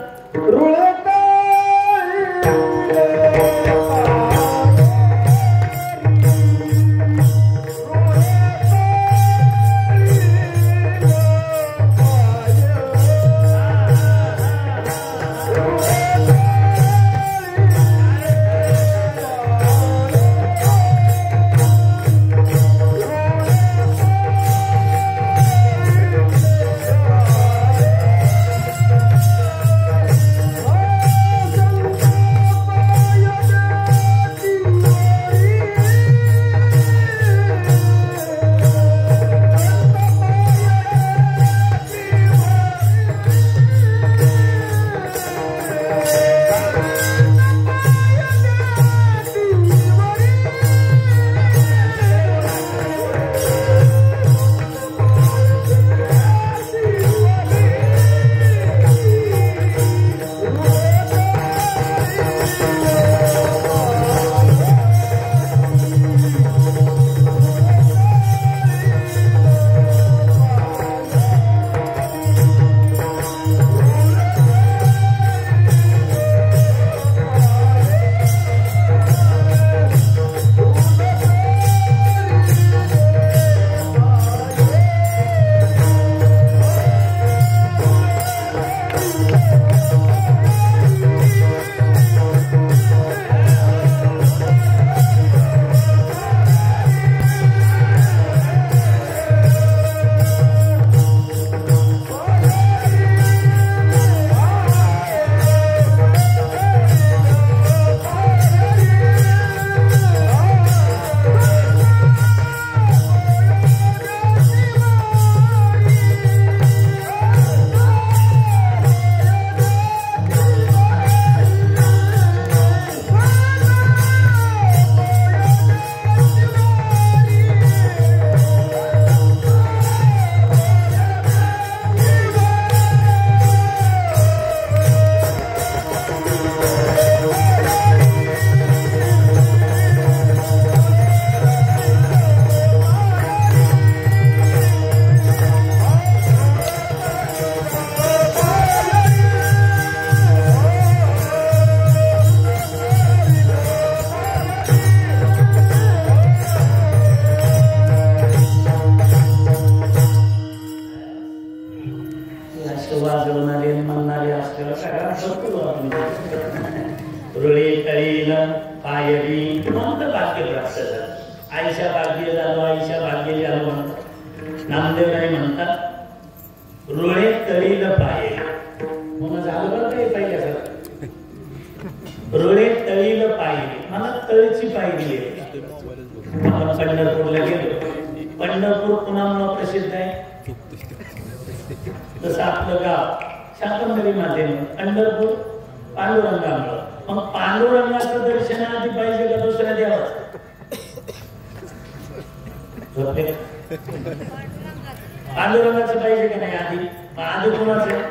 पांडुरंगाचं पाहिजे की नाही? आधी आधी कोणाचं?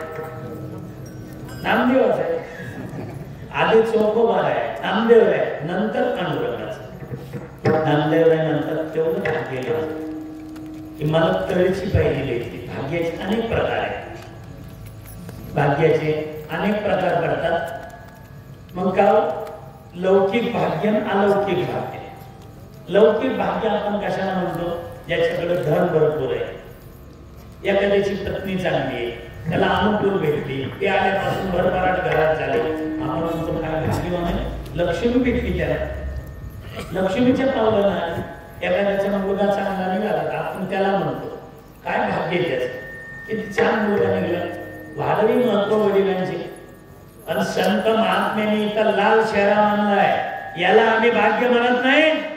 नामदेवाचं आहे. आधी चोखोबा आहे, नामदेव आहे, नंतर पांडुरंगाचं. नामदेव आहे नंतर तेवढं भाग्य की मला तळीची पाहिजे घ्यायची. भाग्याचे अनेक प्रकार आहेत. भाग्याचे अनेक प्रकार पडतात. मग का लौकिक भाग्य आणि अलौकिक भाग्य. लौकिक भाग्य आपण कशाला म्हणतो? ज्याच्याकडे धन भरपूर आहे, एखाद्याची पत्नी चांगली आहे, त्याला अनुकूल भेटली, ते आल्यापासून भरभराट घरात झाले, आपण म्हणतो काय भाग्यवान आहे, लक्ष्मी भेटली त्याला. लक्ष्मीच्या पावलांना एखाद्याचा मुलगा चांगला निघाला आपण त्याला म्हणतो काय भाग्य त्याचं, किती छान मुलगा निघाला. वाढवी महत्व वडिलांचे. आणि संत महात्म्याने इथं लाल शेरा मानलाय, याला आम्ही भाग्य म्हणत नाही.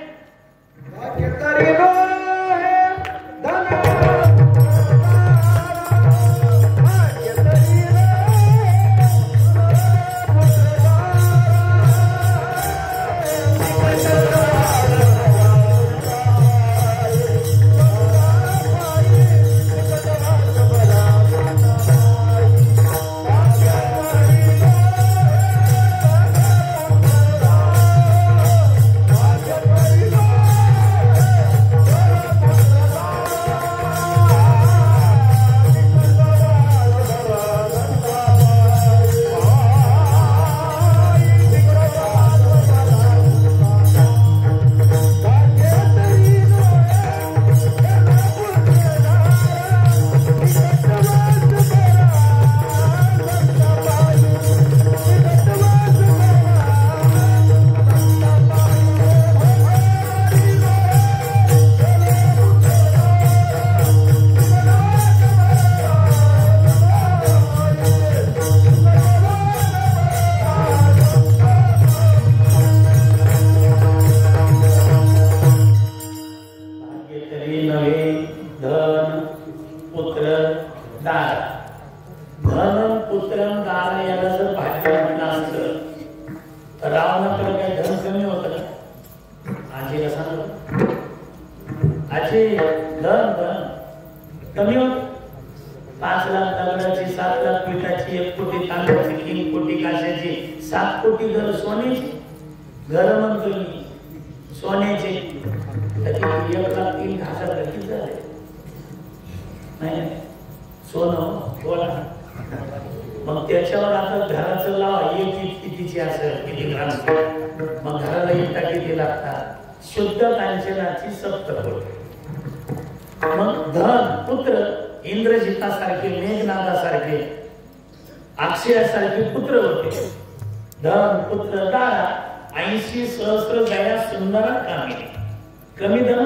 मैत्री नव्हे धन पुत्र दार. धन पुत्र दार याला जर भाग्य म्हटलं असतं तर रावणाकडे काही धन कमी होतं का? आजीला सांगतो आजी धन धन कमी होत. 5 लाख दगडाची 7 लाख पिठाची 1 कोटी तांदळाची 3 कोटी काश्याची 7 कोटी घर सोन्याची. घर म्हणतो मी सोन्याचे त्याची 1,03,000 किती झाले नाही सोनं बोला. मग त्याच्यावर आता घराचं लावा एक कितीची असेल किती ग्राम मग घराला इटा किती लागतात. शुद्ध कांचनाची 7 कोटी. मग धन पुत्र इंद्रजितासारखे मेघनादासारखे अक्षयासारखे पुत्र होते. धन पुत्र दारा 80 सहस्र गया सुंदर कामिनी. कमी धन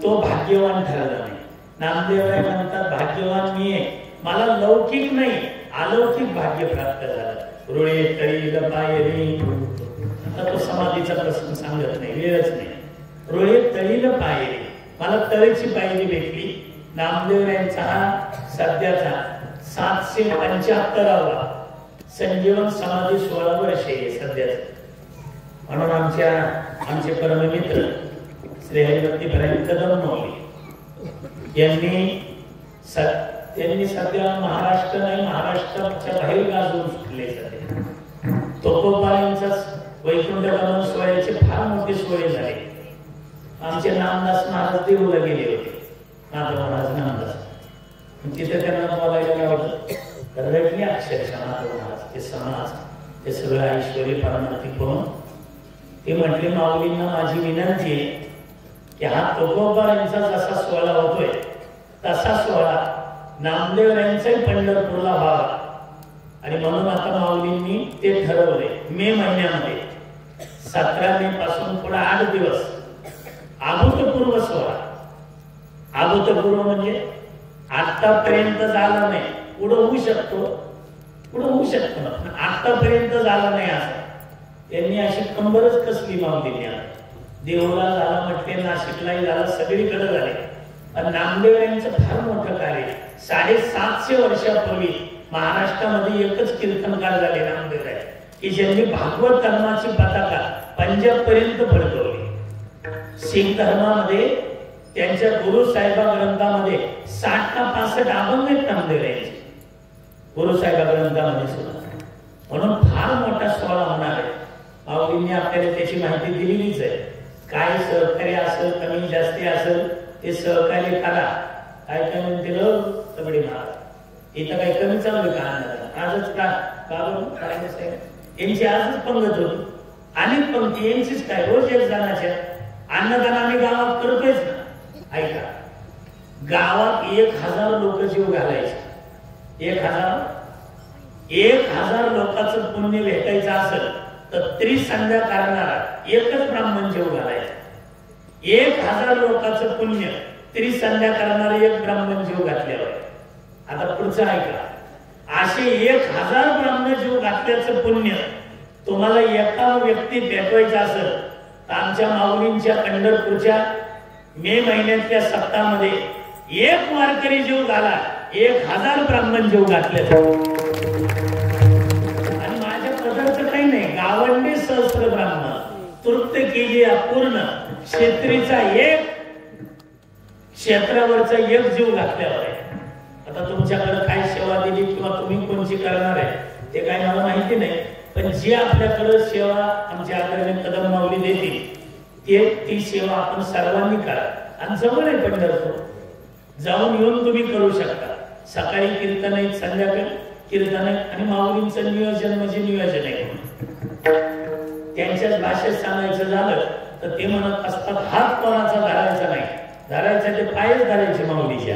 तो भाग्यवान ठरला नाही. नामदेव म्हणतात भाग्यवान मी आहे मला लौकिक नाही अलौकिक भाग्य प्राप्त झालं. रुळे तळी लपायरी. आता तो समाधीचा प्रसंग सांगत नाही वेळच नाही. रुळे तळीला पायरी मला तळीची पायरी भेटली. नामदेव यांचा हा सध्याचा 775वा संजीवन समाधी 16 वर्षे सध्याच. म्हणून आमचे परममित्र श्री हरिभक्ती इब्राहिम कदम मौली यांनी सध्या महाराष्ट्र नाही महाराष्ट्राच्या बाहेर गाजवून सुटले सध्या. तुकोबांचा वैकुंठगमन सोहळ्याचे फार मोठे सोहळे झाले. आमचे नामदास महाराज देऊला गेले होते. नाथ महाराज नामदास तिथे त्यांना बोलायला काय होतं रडली अक्षरशः नाथ महाराज ते समाज ते सगळं ऐश्वर्य पारमार्थिक पाहून ते म्हटले माऊलींना माझी विनंती आहे की हा तुकोबा यांचा जसा सोहळा होतोय तसा सोहळा नामदेव यांचाही पंढरपूरला व्हावा. आणि म्हणून आता माऊलींनी ते ठरवले मे महिन्यामध्ये 17 मे पासून पुढे 8 दिवस अभूतपूर्व सोहळा. अभूतपूर्व म्हणजे आतापर्यंत झालं नाही पुढे होऊ शकतो आतापर्यंत झालं नाही असं त्यांनी अशी कंबरच कसली माऊलींनी. देवला झाला म्हटले नाशिकलाही झाला सगळीकडे झाले. पण नामदेव यांचं फार मोठं कार्य 750 वर्षापूर्वी महाराष्ट्रामध्ये एकच कीर्तनकार झाले नामदेव राय की ज्यांनी भागवत धर्माची पताका पंजाब पर्यंत फडकवली. शीख धर्मामध्ये त्यांच्या गुरु साहेबा ग्रंथामध्ये 60 का 65 अभंग आहेत नामदेव यांचे गुरु साहेबा ग्रंथामध्ये सुद्धा. म्हणून फार मोठा सोहळा होणार आहे. माऊलींनी आपल्याला त्याची माहिती दिलेलीच आहे. काय सहकार्य असेल कमी जास्ती असेल ते सहकार्य करा. काय काय म्हणते तबडी महाराज इथं काही कमी चालू का आजच का साहेब यांची आजच पंगत होती. अनेक पंक्ती यांचीच काय रोज 1 जणाच्या अन्नदान आम्ही गावात करतोयच ना. ऐका गावात 1000 लोक जीव घालायचे. 1000 लोकांचं पुण्य भेटायचं असेल तर त्रिसंध्या करणारा एकच ब्राह्मण जीव घालायचा. 1000 लोकांचं पुण्य त्रिसंध्या करणारा एक ब्राह्मण जीव घातल्यावर. आता पुढचं ऐका असे 1000 ब्राह्मण जीव घातल्याचं पुण्य तुम्हाला एका व्यक्ती भेटवायचं असेल तर आमच्या माऊलींच्या पंढरपूरच्या मे महिन्यातल्या सप्ताहामध्ये 1 वारकरी जीव घाला 1000 ब्राह्मण जीव घातले. आणि माझ्या पदार्थ काही नाही गावंडी सहस्त्र ब्राह्मण तृप्त केली अपूर्ण क्षेत्रीचा 1 क्षेत्रावरचा 1 जीव घातल्यावर आहे. आता तुमच्याकडे काय सेवा दिली किंवा तुम्ही कोणची करणार आहे ते काय मला माहिती नाही. पण जी आपल्याकडे सेवा आमच्या आदरणीय कदम माऊली देतील ती सेवा आपण सर्वांनी करा. आणि जवळ आहे पंढरपूर जाऊन येऊन तुम्ही करू शकता. सकाळी कीर्तन आहे संध्याकाळी कीर्तन आहे. आणि माऊलींचं नियोजन म्हणजे नियोजन आहे. त्यांच्याच भाषेत सांगायचं झालं तर ते म्हणत असतात हात कोणाचा धरायचा नाही धरायचा ते पायच धरायचे माऊलीच्या.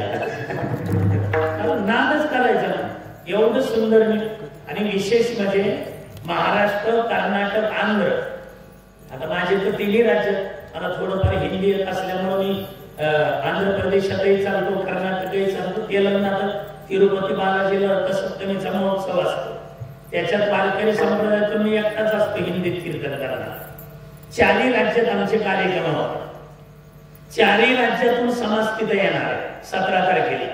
नादच करायचा ना एवढं सुंदर. आणि विशेष म्हणजे महाराष्ट्र कर्नाटक आंध्र आता माझे तर 3ही राज्य मला थोडंफार हिंदी येत असल्यामुळे मी आंध्र प्रदेशातही चालतो कर्नाटकही चालतो. तेलंगणात तिरुपती बालाजीला रथसप्तमीचा महोत्सव असतो. त्याच्यात वारकरी संप्रदायातून मी एकटाच असतो हिंदीत कीर्तन करणार. 4ही राज्यात आमचे कार्यक्रम होतात. चारही राज्यातून समाज तिथे येणार आहे 17 तारखेला.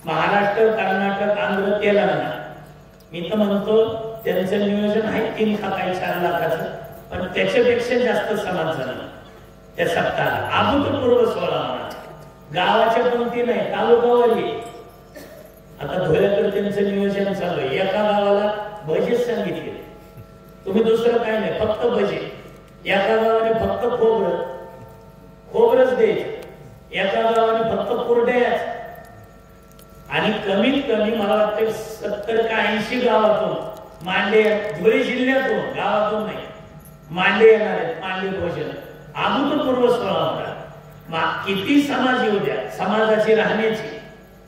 महाराष्ट्र, कर्नाटक, आंध्र, तेलंगणा. मी तर म्हणतो त्यांचं नियोजन आहे 3 काय 4 लाखाचं, पण त्याच्यापेक्षा जास्त समाज झाला त्या सप्ताहाला. अभूतपूर्व सोहळा होणार. गावाच्या पंक्ती नाही, तालुकावारी. आता धुळ्याकडे त्यांचं नियोजन चालू आहे. एका गावाला भजे सांगितले, तुम्ही दुसरं काय नाही, फक्त भजे. एका गावाने फक्त खोबरच द्यायचं, एका गावाने फक्त कुरड्याच. आणि कमीत कमी मला वाटतं 70 का 80 गावातून मांडे, धुळे जिल्ह्यातून, गावातून नाही, मांडे येणार आहेत. मांडे भोजन अभूतपूर्व सोहळा होणार. किती समाज येऊ द्या, समाजाची राहण्याची,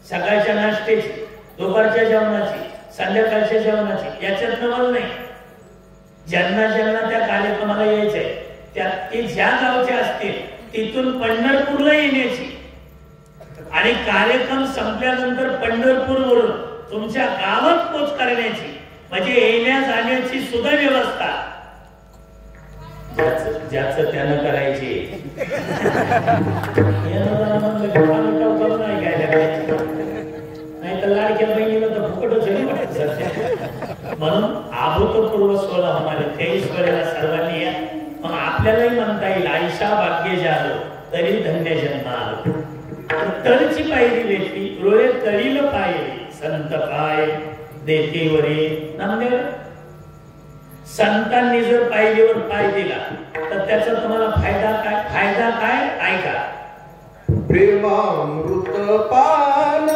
सकाळच्या नाश्त्याची, दुपारच्या जेवणाची, संध्याकाळच्या जेवणाची, याच्यात नवल नाही. ज्यांना ज्यांना त्या कार्यक्रमाला यायचंय त्या ते ज्या गावचे असतील तिथून पंढरपूरला येण्याची आणि कार्यक्रम संपल्यानंतर पंढरपूरवरून तुमच्या गावात पोच करण्याची, म्हणजे येण्या जाण्याची सुद्धा व्यवस्था ज्याचं त्यानं करायची. नाही तर लाडक्या बहिणीला तर फुकटच आहे. म्हणून अभूतपूर्व सोहळा होणार आहे. 23 वेळेला सर्वांनी या. मग आपल्यालाही म्हणता येईल आयशा भाग्य झालो तरी धन्य जन्म आलो. तळची पायरी वेठी रोळे तळील पायरी संत पाय देते वरे. नामदेव संतांनी जर पायरीवर पाय दिला तर त्याचा तुम्हाला फायदा काय? फायदा काय ऐका. प्रेमामृत पान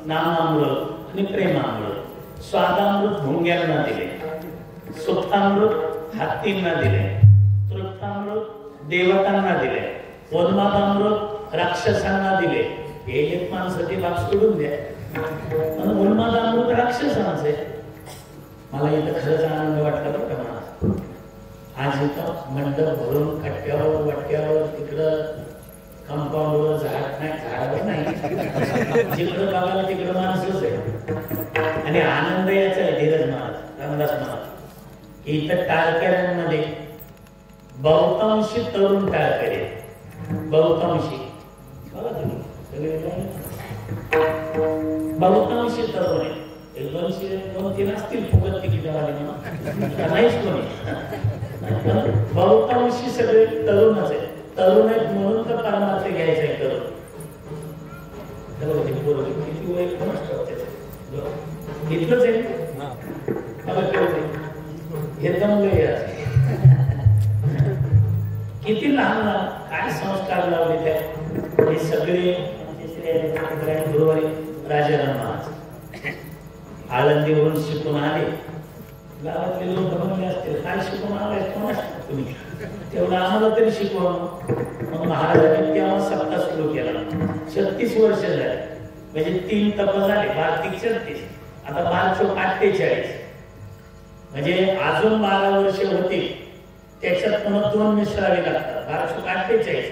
नामामृत आणि प्रेमामृत. स्वादामृत भुंग्यांना दिले, सुखामृत हत्तींना दिले, तृप्तामृत देवतांना दिले, उन्मादामृत राक्षसांना दिले. हे एक माणसाची बाब सोडून द्या. उन्मादामृत राक्षसांचे. मला इथं खरंच आनंद वाटला बरं का. मला आज इथं मंडप भरून कट्ट्यावर वट्ट्यावर तिकडं कंपाऊंडवर झाड नाही, झाडावर नाही, जिकडं बघायला तिकडं माणसंच आहे. आणि आनंद याचा आहे धीरज महाराज, रामदास महाराज. इथं टाळकऱ्यांमध्ये बहुतांशी तरुण टाळकरी, बहुतांशी बहुतांशी तरुण आहे. 200-2-3 असतील फुकट तिकीट नाहीच कोणी. बहुतांशी सगळे तरुणच आहे. तरुण आहेत म्हणून तर परमार्थ घ्यायचं आहे. तरुण किती वय कोणाच इतकंच आहे. हे दमलं किती लहान लहान काय संस्कार लावले त्या. हे सगळे गुरुवारी राजाराम महाराज आळंदीवरून शिकून आले. गावातले लोक म्हणले असतील काय शिकून आलाय कोण तुम्ही, तेवढं आम्हाला तरी शिकवा. मग महाराजांनी तेव्हा सप्ताह सुरू केला. 36 वर्ष झाले, म्हणजे 3 तप झाले. 12-36 आता 12-48 म्हणजे अजून 12 वर्ष होते. त्याच्यात पुन्हा 2 मिसळावे लागतात. 12-48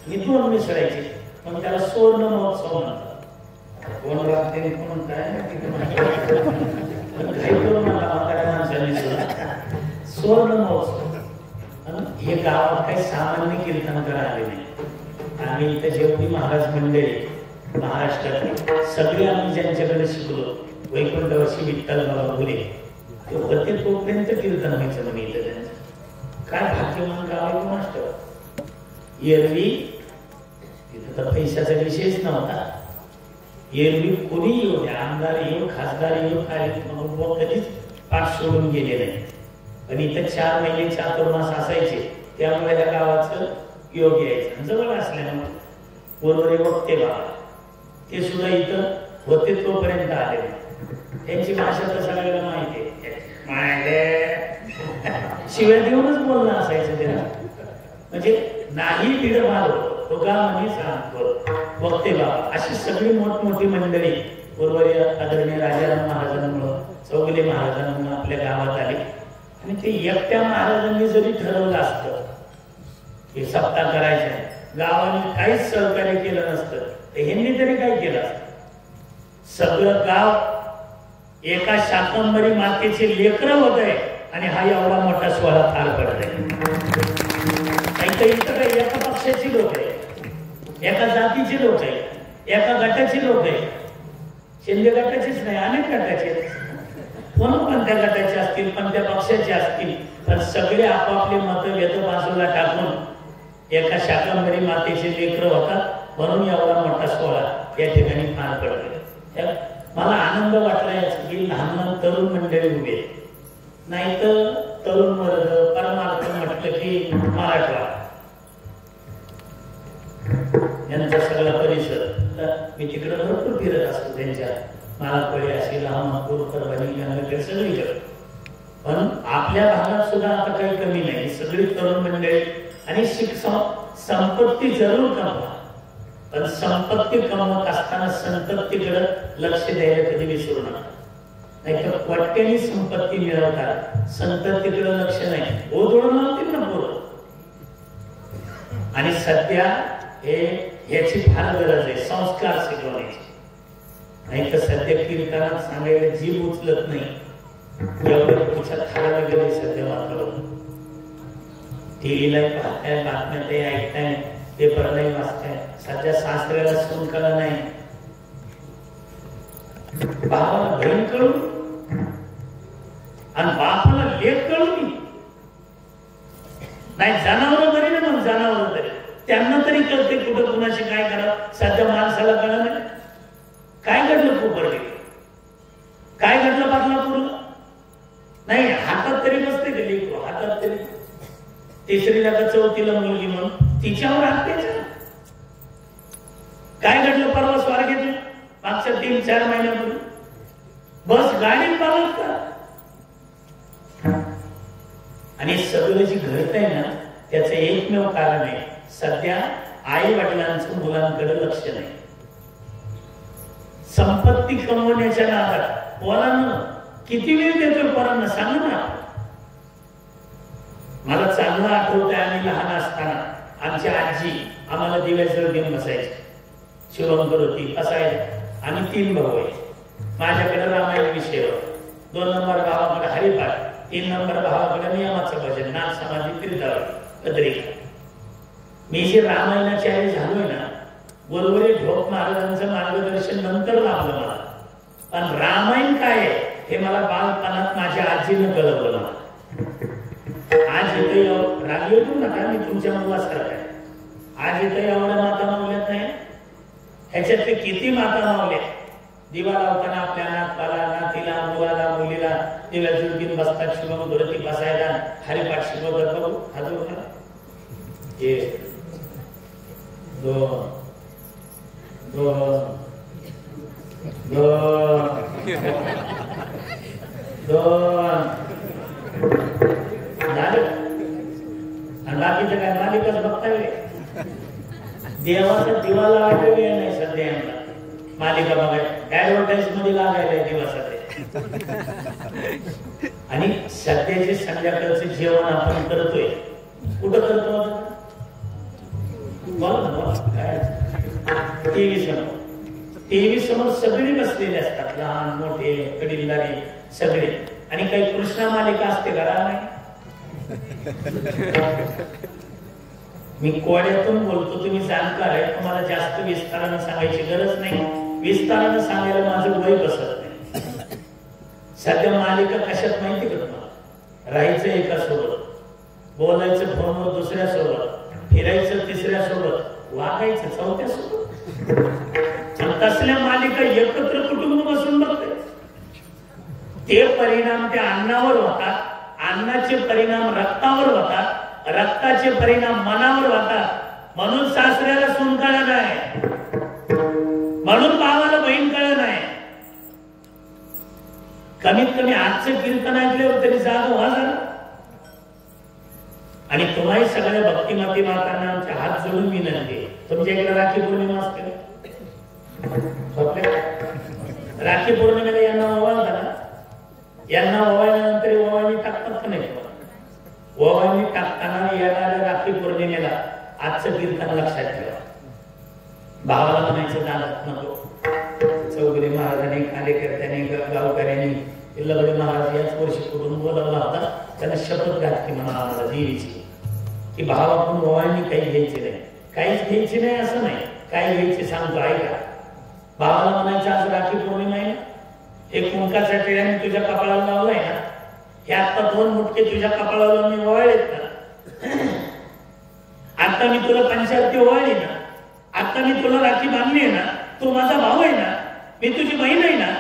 आणि 2 मिसळायचे. पण त्याला सुवर्ण महोत्सव म्हणतात. कोण राहते कोण काय सुवर्ण महोत्सव. हे गावात काही सामान्य कीर्तनकार आले नाही. आम्ही इथं जेवढी महाराज मंडळी महाराष्ट्रातली सगळे आम्ही ज्यांच्याकडे शिकलो, वैकुंठवासी विठ्ठल बाबा बोले ते होते तोपर्यंत कीर्तन व्हायचं. म्हणजे इथं त्यांचं काय भाग्यवान गाव आहे कोण असतं. एरवी तिथं तर पैशाचा विषयच नव्हता. एरवी कोणी येऊ द्या, आमदार येऊ खासदार येऊ काय कधीच पाठ सोडून गेले नाही. पण इथं 4 महिने चातुर्मास असायचे. त्यामुळे त्या गावाचं योग यायचं. जवळ असल्यामुळे बरोबर वक्ते बाबा ते सुद्धा इथं होते तोपर्यंत आले. त्यांची भाषा तर सगळ्याला माहिती आहे. शिवाय देऊनच बोलणं असायचं त्याला. म्हणजे नाही तिड मारो तो का म्हणे सांगतो वक्ते बाबा. अशी सगळी मोठमोठी मंडळी बरोबर आदरणीय राजाराम महाराजांमुळं चौगुले महाराजांमुळे आपल्या गावात आले. आणि ते एकट्या महाराजांनी जरी ठरवलं असतं हे सप्ताह करायचा, गावाने काहीच सहकार्य केलं नसतं तर ह्यांनी तरी काय केलं असतं. सगळं गाव एका शाकंभरी मातेचे लेकरं होत आहे आणि हा एवढा मोठा सोहळा पार पडत आहे. इथं काही एका पक्षाची लोक आहे, एका जातीची लोक आहे, एका गटाची लोक आहे. शिंदे गटाचीच नाही, अनेक गटाचे म्हणून पण त्या गटाचे असतील, पण त्या पक्षाचे असतील. पण सगळे आपापले मत वेद बाजूला टाकून एका शाकंभरी मातेचे लेकरं होतात म्हणून एवढा मोठा सोहळा या ठिकाणी पार पडतो. मला आनंद वाटला याचा की लहान लहान तरुण मंडळी उभे. नाही तर तरुण वर्ग परमार्थ म्हटलं की मराठवाडा यांचा सगळा परिसर. मी तिकडे भरपूर फिरत असतो त्यांच्या मालापळी असेल अहमदपूर परभणी सगळीकडे. पण आपल्या भागात सुद्धा आता काही कमी नाही. सगळी तरुण मंडळी आणि संपत्ती जरूर कमवा, पण संपत्ती कमवत असताना संपत्तीकडे लक्ष द्यायला कधी विसरू नका. नाही तर वाट्याने संपत्ती मिळवतात, संततीकडे लक्ष नाही. ओढून नव्हती ना पोरं. आणि सध्या याची फार गरज आहे संस्कार शिकवण्याची. नाही तर सध्या कीर्तनात सांगायला जीव उचलत नाही. एवढं पुढच्या थाळाला गेले सध्या वातावरण. टीव्हीला पाहताय, बातम्या ते ऐकताय, पेपरलाही वाचताय. सध्या सासऱ्याला सून कळा नाही, बाबाला बहीण कळून आणि बापाला लेख कळून नाही. जनावर बरी ना, मग जनावर तरी त्यांना तरी कळते कुठं कुणाशी काय करावं. सध्या माणसाला कळलं नाही. काय घडलं कोपरडे, काय घडलं बदलापूरला नाही. हातात तरी बसते का लेकरू, हातात तरी. 3रीला का 4थीला मुलगी म्हणून तिच्यावर हत्याचा. काय घडलं परवा स्वारगेत मागच्या 3-4 महिन्यापूर्वी बस गाडीत पालत. आणि सगळं जे घडतंय ना त्याचं एकमेव कारण आहे सध्या आई वडिलांचं मुलांकडे लक्ष नाही. संपत्ती कमवण्याच्या नादात पोरांना किती वेळ देतोय पोरांना सांगा ना. मला चांगलं आठवतंय आम्ही लहान असताना आमची आजी आम्हाला दिव्याजवळ घेऊन बसायची. शिवंकर होती असायला आणि 3 भाऊ आहे. माझ्याकडे रामायण विषय होता. 2 नंबर भावाकडे हरिपाठ, 3 नंबर भावाकडे नियमाचं भजन, नाथ समाधी, तीर्थावळी, कदरी. मी जे रामायणाचार्य झालोय ना, बरोबर ढोक महाराजांचं मार्गदर्शन नंतर लाभलं मला, पण रामायण काय आहे हे मला बालपणात माझ्या आजीनं कळवलं मला. आज इथे राग येऊ नका, मी तुमच्या मुलासारखा आहे. आज इथे एवढ्या माता मावल्यात नाही, ह्याच्यातले किती माता मावल्या. दिवा लावताना आपल्या नातवाला, नातीला, मुलाला, मुलीला दिव्याची उगीन बसतात, शिवम धुरती बसायला हरिपाठ शिकवतात. बघू हाजू का एक दोन दोन दोन दोन झालं. आणि बाकीचं काय मालिकाच बघता वेळ, देवाचा दिवा लावायला वेळ नाही सध्या. यांना मालिका बघाय ऍडव्हर्टाईज मध्ये लागायला दिवसात. आणि सध्याचे संध्याकाळचं जेवण आपण करतोय कुठं करतो? टीव्ही समोर सगळे बसलेले असतात, लहान मोठे कडीलदारी सगळे. आणि काही कृष्णा मालिका असते घरा नाही. मी कोड्यातून बोलतो, तुम्ही जाणकार आहे, तुम्हाला जास्त विस्ताराने सांगायची गरज नाही. विस्ताराने सांगायला माझं वय बसत नाही. सध्या मालिका कशात माहिती का तुम्हाला? राहायचं एका सोबत, बोलायचं फोनवर दुसऱ्या सोबत, फिरायचं तिसऱ्या सोबत, वागायचं चौथ्या सोबत. तसल्या मालिका एकत्र कुटुंब बसून बघते. ते परिणाम त्या अन्नावर होतात, अन्नाचे परिणाम रक्तावर होतात, रक्ताचे परिणाम मनावर होतात. म्हणून सासऱ्याला सून कळलं नाही, म्हणून भावाला बहीण कळलं नाही. कमीत कमी आजचं कीर्तन ऐकल्यावर तरी जाग व्हा जरा. आणि तुम्हाही सगळ्या भक्तिमती मातांना आमच्या हात जोडून विनंती, तुमच्या इकडे राखी पौर्णिमा असते, राखी पौर्णिमेला यांना ओवाळता ना, यांना ओवाळल्यानंतर ओवाळणी टाकतात का नाही? ओवाळणी टाकताना येणाऱ्या राखी पौर्णिमेला आजचं कीर्तन लक्षात ठेवा. भावाला म्हणायचं दादात नको. चौगुले महाराजांनी, कार्यकर्त्यांनी, गावकऱ्यांनी लगडे महाराज याच वर्षी कुठून बोलावला होता, त्यांना शपथ घातली म्हणा आम्हाला देवीची, की भाव आपण ओवाळणी काही घ्यायची नाही, काहीच घ्यायची नाही असं नाही, काय घ्यायची सांगतो ऐका. भावाला म्हणायचं आज राखी पौर्णिमा आहे ना, एक कुंकाचा टिळ्याने तुझ्या कपाळाला लावलाय ना, हे आता 2 मुटके तुझ्या कपाळाला मी ओवाळलेत ना, आता मी तुला पंचायती ओवाळली ना, आता मी तुला राखी बांधली आहे ना, तू माझा भाऊ आहे ना, मी तुझी बहीण आहे ना.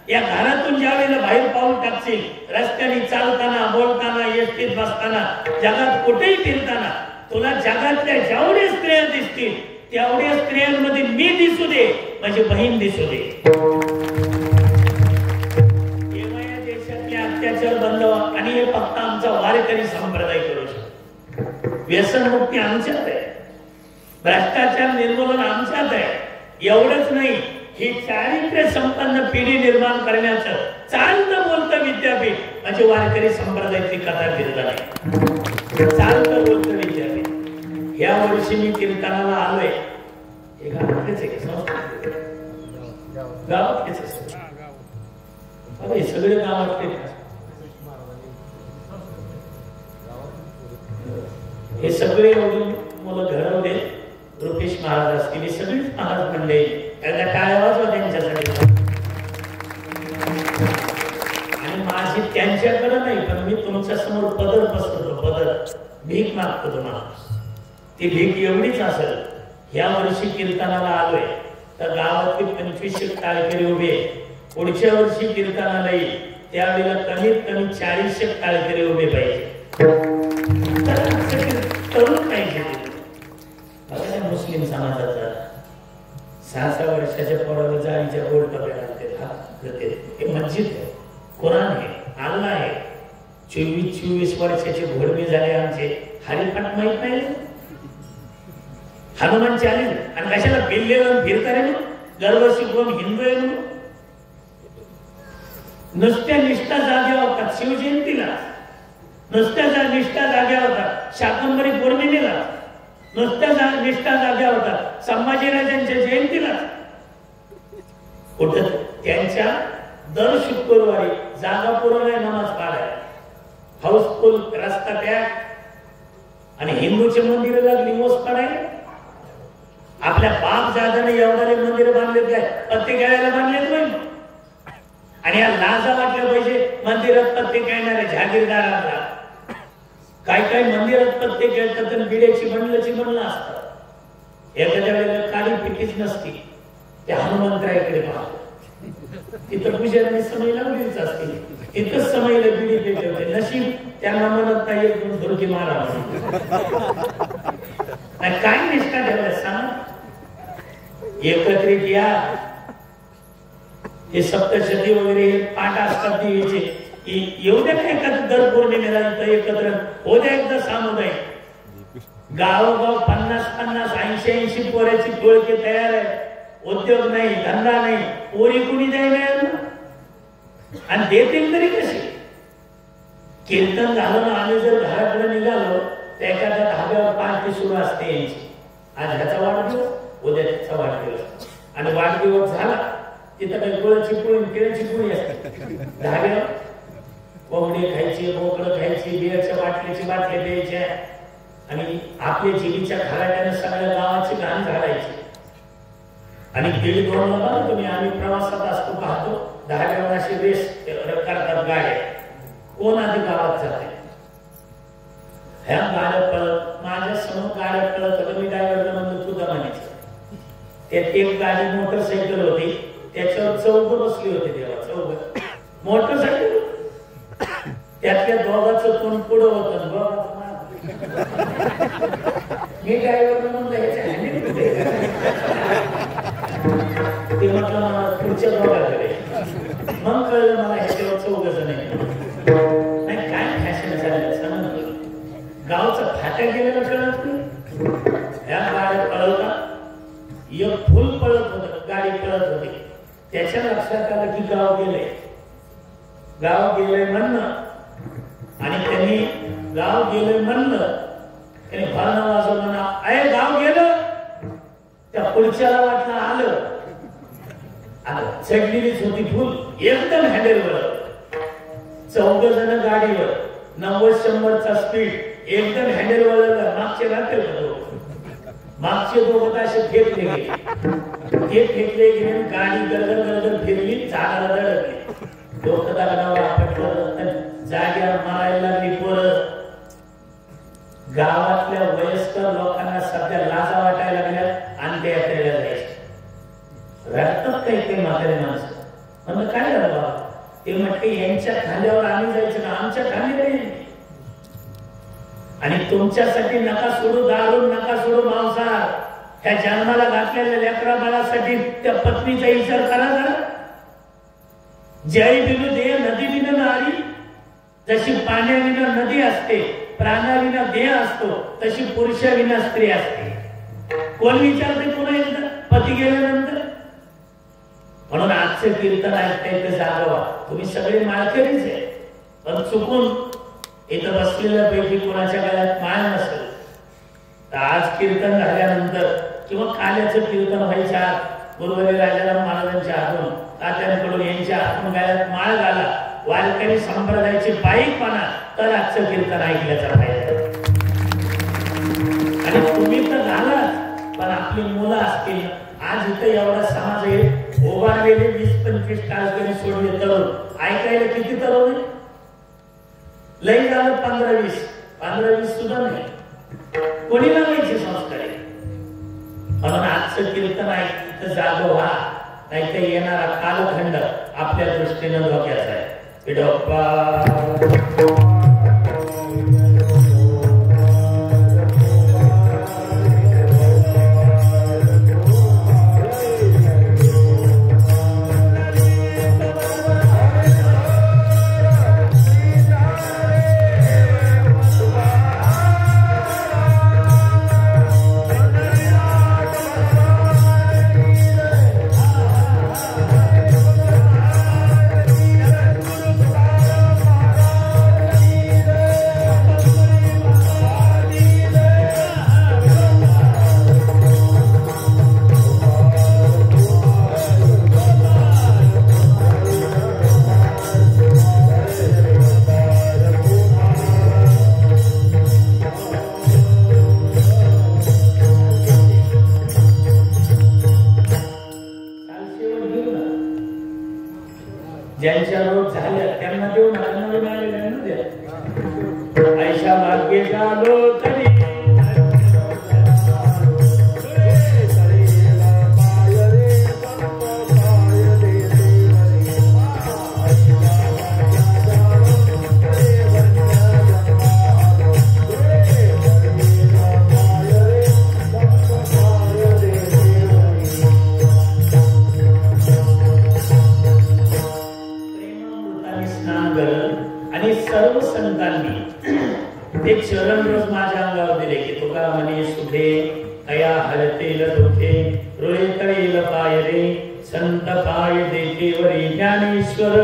या घरातून ज्या वेळेला बाहेर पाऊल टाकशील, रस्त्याने चालताना, बोलताना, एसटीत बसताना, जगात कुठेही फिरताना, तुला जगातल्या जेवढ्या स्त्रिया दिसतील तेवढ्या स्त्रियांमध्ये मी दिसू दे, माझी बहीण दिसू दे. या देशातले अत्याचार बंद व्हा. आणि हे फक्त आमचा वारकरी संप्रदाय करू शकतो. व्यसनमुक्ती आमच्यात आहे, भ्रष्टाचार निर्मूलन आमच्यात आहे. एवढंच नाही, ही चारित्र्य संपन्न पिढी निर्माण करण्याचं चालतं बोलतं विद्यापीठ म्हणजे वारकरी संप्रदायाची कथा कीर्तन आहे. चालतं बोलतं विद्यापीठ. या वर्षी मी कीर्तनाला आलोय, हे गावातलेच आहे, गावातलेच सगळे गावातले. हे सगळे मुलं घडवले, रुपेश महाराज असतील, हे सगळीच महाराज म्हणले. एकदा टाळ्या वाजवा त्यांच्यासाठी. आणि माझी त्यांच्याकडे नाही, पण मी तुमच्या समोर पदर पसरतो, पदर भीक मागतो तुम्हाला. ती भीक एवढीच असेल, या वर्षी कीर्तनाला आलोय तर गावातील 25 टाळकरी उभे, पुढच्या वर्षी कीर्तनाला येईल त्यावेळेला कमीत कमी 40 टाळकरी उभे पाहिजे, तरुण पाहिजे. मुस्लिम समाजाचा 6 वर्षाच्या पोराला जाळीच्या गोल टप्प्याला हे मस्जिद आहे, कुराण आहे, अल्लाह आहे. 24 वर्षाचे घोडमे झाले आमचे, हरिपाठ माहित नाही, हनुमान चालीस. आणि कशाला बिल्लेवर फिरता रे गर्व शिकवून हिंदू आहे म्हणून. नुसत्या निष्ठा जाग्या होतात शिवजयंतीला, नुसत्या निष्ठा जाग्या होतात शाकंभरी पौर्णिमेला, नुसत्या निष्ठा जाग्या होतात संभाजीराजांच्या जयंतीला. कुठं त्यांच्या दर शुक्रवारी जागा पुरवण्या नमाज पाडाय, हाऊसफुल रस्ता टॅग आणि हिंदूचे मंदिर लागली मोस पडायला. आपल्या बाप दादाने एवढे मंदिर बांधले काय पत्ते खेळायला बांधलेत नाही. आणि या लाजा वाटल्या पाहिजे मंदिरात पत्ते खेळणारे जागीरदारांना. काय काय मंदिरात पत्ते खेळतात आणि बिड्याची बनलं असतात. एखाद्या वेळेला काळी पिटीच नसती, त्या हनुमंतरायाकडे पाहतो तिथं पुजाऱ्यांनी समय लावलीच असते. तिथंच समयला बिडी पेटवते. नशीब त्यांना म्हणत नाही एक दोन धुरकी मारा. काय निष्ठा ठेवल्या सांग. एकत्रित या. हे सप्तशती वगैरे पाठ असतात देवीचे. एवढ्या काय का दर पौर्णिमेला एकत्र होत्या एकदा सामुदायिक. गावोगाव 50-50, 80-80 पोऱ्याची टोळके तयार आहे. उद्योग नाही, धंदा नाही, पोरी कुणी द्यायला आणि देतील तरी कसे. कीर्तन झालं ना आम्ही जर घराकडे निघालो तर एखाद्या धाब्यावर पार्टी सुरू असते यांची. आज ह्याचा वाढदिवस, उद्या त्याचा वाढदिवस. आणि वाढदिवस झाला तिथं काही गुळाची पोळी केळीची पोळी असते. धाब्यावर कोंबडी खायची, बोकडं खायची, बियरच्या बाटलीची बाटली द्यायच्या आणि आपल्या जिभीच्या खराट्याने सगळ्या गावाची घाण घालायची. आणि 1:30-2 बघा तुम्ही आम्ही प्रवासात असतो पाहतो धाब्यावर अशी रेस करतात गाड्या. कोण आधी गावात जाते. ह्या गाड्या पळत माझ्या समोर गाड्या पळत होत्या. मी ड्रायव्हरला म्हणलं तुझा म्हणायचं. त्यात एक गाडी मोटरसायकल होती, त्याच्यावर चौघ बसली होती. तेव्हा चौघ मोटरसायकल. त्यातल्या दोघांचं तोंड पुढं होतं. मी ड्रायव्हरला म्हणलं ह्याच्या हँडल ते म्हटलं मला पुढच्या दोघांकडे. मग कळलं मला ह्याच्यावर चौघच नाही. काय फॅशन झालं सांग. गावचा फाट्या गेलेला कळत नाही. ह्या गाड्या पळवतात. एक फुल पळत होत, गाडी पळत होती. त्याच्या लक्षात आलं की गाव गेले. गाव गेले म्हणणं आणि त्यांनी गाव गेले म्हणलं त्याने भावना वाजवलं म्हणा अरे गाव गेलं. त्या पुढच्याला वाटलं आलं. चढलेलीच होती फुल एकदम हँडलवर. 14 जण गाडीवर 90-100चा स्पीड एकदम हँडल वळलं. मागचे राहते मागचे दोघं असे फेकले गेले. ते फेकले गेले. गाडी गरगर गरगर फिरली, झाडाला धडकली. डोकं दागडावर आपटलं, जाग्यावर मारायला लागली पोरं. गावातल्या वयस्कर लोकांना सध्या लाजा वाटायला लागल्या आणि ते यात्रेला जायचे. रडतात काही काही म्हातारे माणसं. म्हणलं काय झालं बाबा. ते म्हटले यांच्या खांद्यावर आम्ही जायचं ना, आमच्या खांदी नाही. आणि तुमच्यासाठी नका सोडू दारू, नका सोडू मांसाहार. त्या जन्माला घातलेल्या लेकरा बाळासाठी त्या पत्नीचा विचार करा जरा. जय बिनु देह नदी बिन नारी. जशी पाण्याविना नदी असते, प्राण्याविना देह असतो, तशी पुरुषाविना स्त्री असते. कोण विचारते पुन्हा एकदा पती गेल्यानंतर. म्हणून आजचं कीर्तन ऐकताय ते जागवा. तुम्ही सगळे माळकरीच आहे, पण चुकून इथं बसलेल्या पैकी कोणाच्या गळ्यात माळ नसेल तर आज कीर्तन झाल्यानंतर किंवा काल्याचं कीर्तन व्हायच्या गुरुवारी राजाराम महाराजांच्या हातून, तात्यांकडून यांच्या हातून गळ्यात माळ घाला. वारकरी संप्रदायाची बाईकपणा तर आजचं कीर्तन ऐकल्याचा फायदा. आणि तुम्ही तर झालाच, पण आपली मुलं असतील. आज इथं एवढा समाज आहे, उभारलेले 20-25 टाळकरी सोडले तरुण. ऐकायला किती तरुण आहे. लई झालं 15-20 सुद्धा नाही. कोणी लावायचे संस्कार. म्हणून आजचं कीर्तन ऐकतं जागो व्हा, नाही तर येणारा कालखंड आपल्या दृष्टीनं धोक्याचा आहे. ज्यांच्या रोग झाल्या त्यांना देऊ नका, नवीन आलेल्यांना द्या. ऐशा भाग्य झालो तरी सर्व संतांनी ते चरण रोज माझ्या अंगावर दिले की तुका म्हणे सुधे अया हरतेल दुखे रोळे तळेल पाय रे संत पाय देते वरी ज्ञानेश्वर.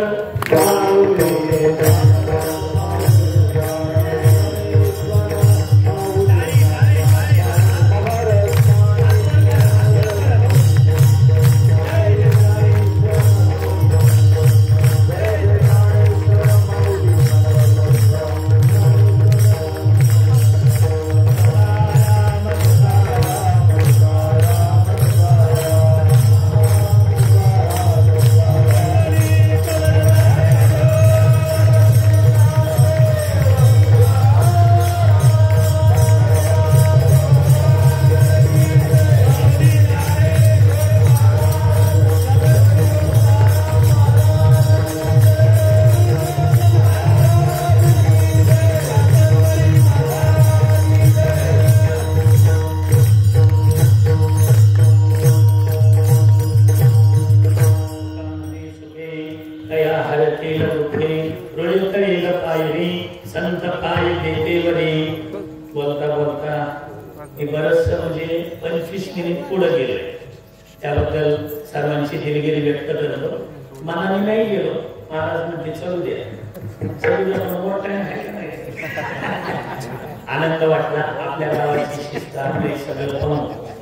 आनंद वाटला आपल्या गावाची शिस्त आपले सगळं पाहून.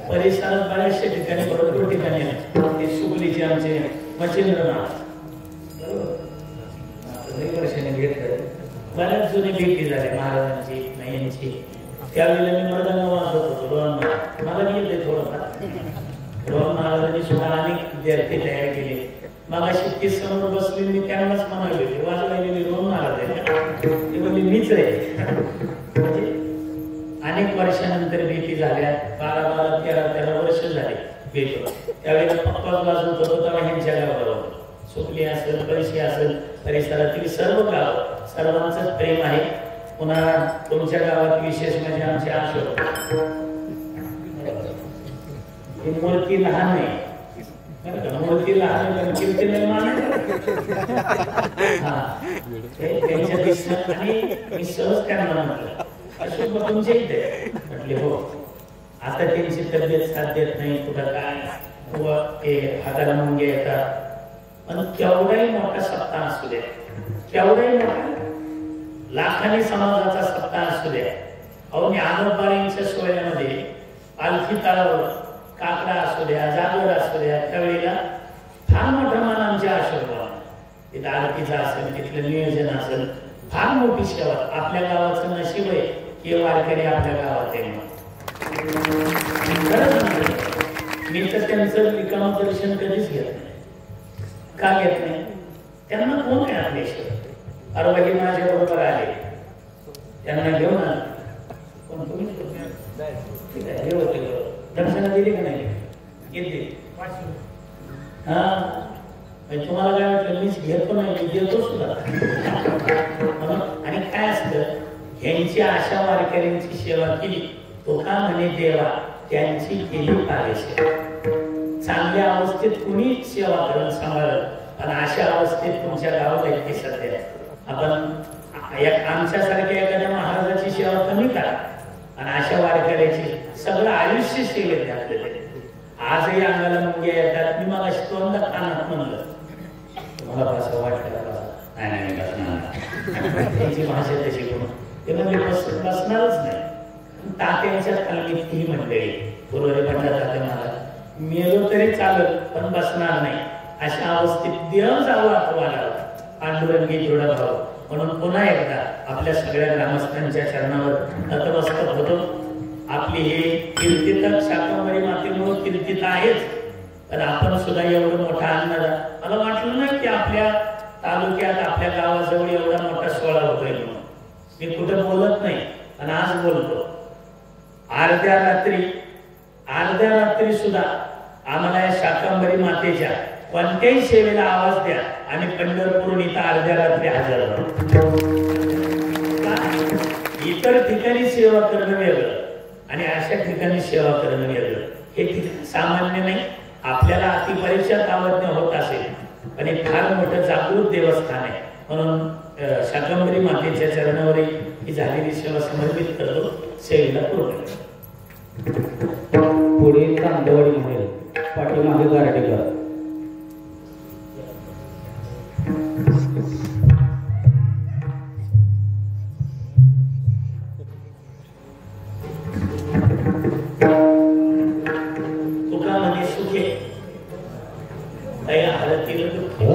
परिसरात बऱ्याचशा ठिकाणी भरपूर ठिकाणी ते सुगलीचे आमचे मच्छिंद्रनाथ वर्षाने भेट बऱ्याच जुने भेटी झाल्या महाराजांची नाहींची. त्यावेळेला मी मर्दांना वाजवत होतो रोहन महाराज, मला गेले थोडंफार. रोहन महाराजांनी सुद्धा अनेक विद्यार्थी तयार केले. मग अशी ते समोर बसले मी त्यांनाच म्हणाले होते वाजवायला मी रोहन महाराज आहे ते म्हणजे मीच आहे. अनेक वर्षानंतर भेटी झाल्या. 12 13 वर्ष झाले भेट. त्यावेळेला पप्पाच वाजवत होतो तेव्हा ह्यांच्या गावावर सुकली असेल पैसे असेल परिसरातील सर्व गाव सर्वांचंच प्रेम आहे. पुन्हा तुमच्या गावात विशेष म्हणजे आमचे अशोक ही मूर्ती लहान नाही, मूर्ती लहान आहे पण कीर्ती नाही त्यांच्या दिसण्यात. आणि मी सहज त्यांना म्हटलं अशोक तुमच्या इथे म्हटले हो. आता त्यांची तब्येत साथ देत नाही कुठं काय व ते हाताला मुंगे येतात. पण केवढाही मोठा सप्ताह असू द्या, केवढाही मोठा लाखांनी समाजाचा सप्ताह असू द्या. अहो ज्ञानोबाईंच्या सोहळ्यामध्ये पालखी तळावर काकडा असू द्या जागर असू द्या त्यावेळेला फार मोठं मान आमच्या अशोकराव. तिथं आरतीचं असेल तिथलं नियोजन असेल फार मोठी सेवा. आपल्या गावाचं नशीब आहे की वारकरी आपल्या गावात आहे. मी तर त्यांचं रिकाम दर्शन कधीच घेत नाही. का घेत नाही? त्यांना कोण आहे आपल्याशिवाय. अरवही माझ्या बरोबर आले त्यांना घेऊन आले पण तुम्ही दर्शन दिली का नाही? येते. हा तुम्हाला काय वाटलं मीच घेतो नाही मी देतो सुद्धा. आणि काय असतं ह्यांची आशा वारकऱ्यांची सेवा केली तो का म्हणे देवा त्यांची केली पाहिजे. चांगल्या अवस्थेत कुणी सेवा करून सांभाळलं पण अशा अवस्थेत तुमच्या गावात येते सध्या. आपण आमच्यासारख्या एखाद्या महाराजाची सेवा कमी करा आणि अशा वारकऱ्याची सगळं आयुष्य सेवेत घातलेलं आहे. आजही अंगाला मुंग्या येतात. मी मला तोंडा कानात म्हणलं तुम्हाला कसं वाटतं नाही त्यांची भाषा तशी करून ते म्हणजे बसणारच नाही. तात्यांच्या तालमीत ही मंडळी पूर्वरे म्हणतात तात्या मला मेलो तरी चालत पण बसणार नाही. अशा अवस्थेत देव जावं आठवायला पांडुरंगी दृढ भाव. म्हणून पुन्हा एकदा आपल्या सगळ्या ग्रामस्थांच्या चरणावर नतमस्तक होतो. आपली हे कीर्तितक शाकंभरी मातेमुळे कीर्तित आहेच पण आपण सुद्धा एवढं मोठा अन्नदा मला वाटलं ना की आपल्या तालुक्यात आपल्या गावाजवळ एवढा मोठा सोहळा होतोय म्हणून मी कुठं बोलत नाही आणि आज बोलतो. अर्ध्या रात्री सुद्धा आम्हाला या शाकंभरी मातेच्या कोणत्याही सेवेला आवाज द्या आणि पंढरपूरून इथं अर्ध्या रात्री हजर राहा. इतर ठिकाणी सेवा करणं वेगळं आणि अशा ठिकाणी सेवा करणं वेगळं. हे सामान्य नाही. आपल्याला अतिपरीक्षा कावज्ञ होत असेल पण हे फार मोठं जागृत देवस्थान आहे म्हणून शाकंभरी मातेच्या चरणावरील ही झालेली सेवा समर्पित करतो. सेवेला पूर्ण पुढे तांदवडी म्हणेल पाठीमागे गारडेकर. तुका म्हणे सुखे दया हरतील दुःखे.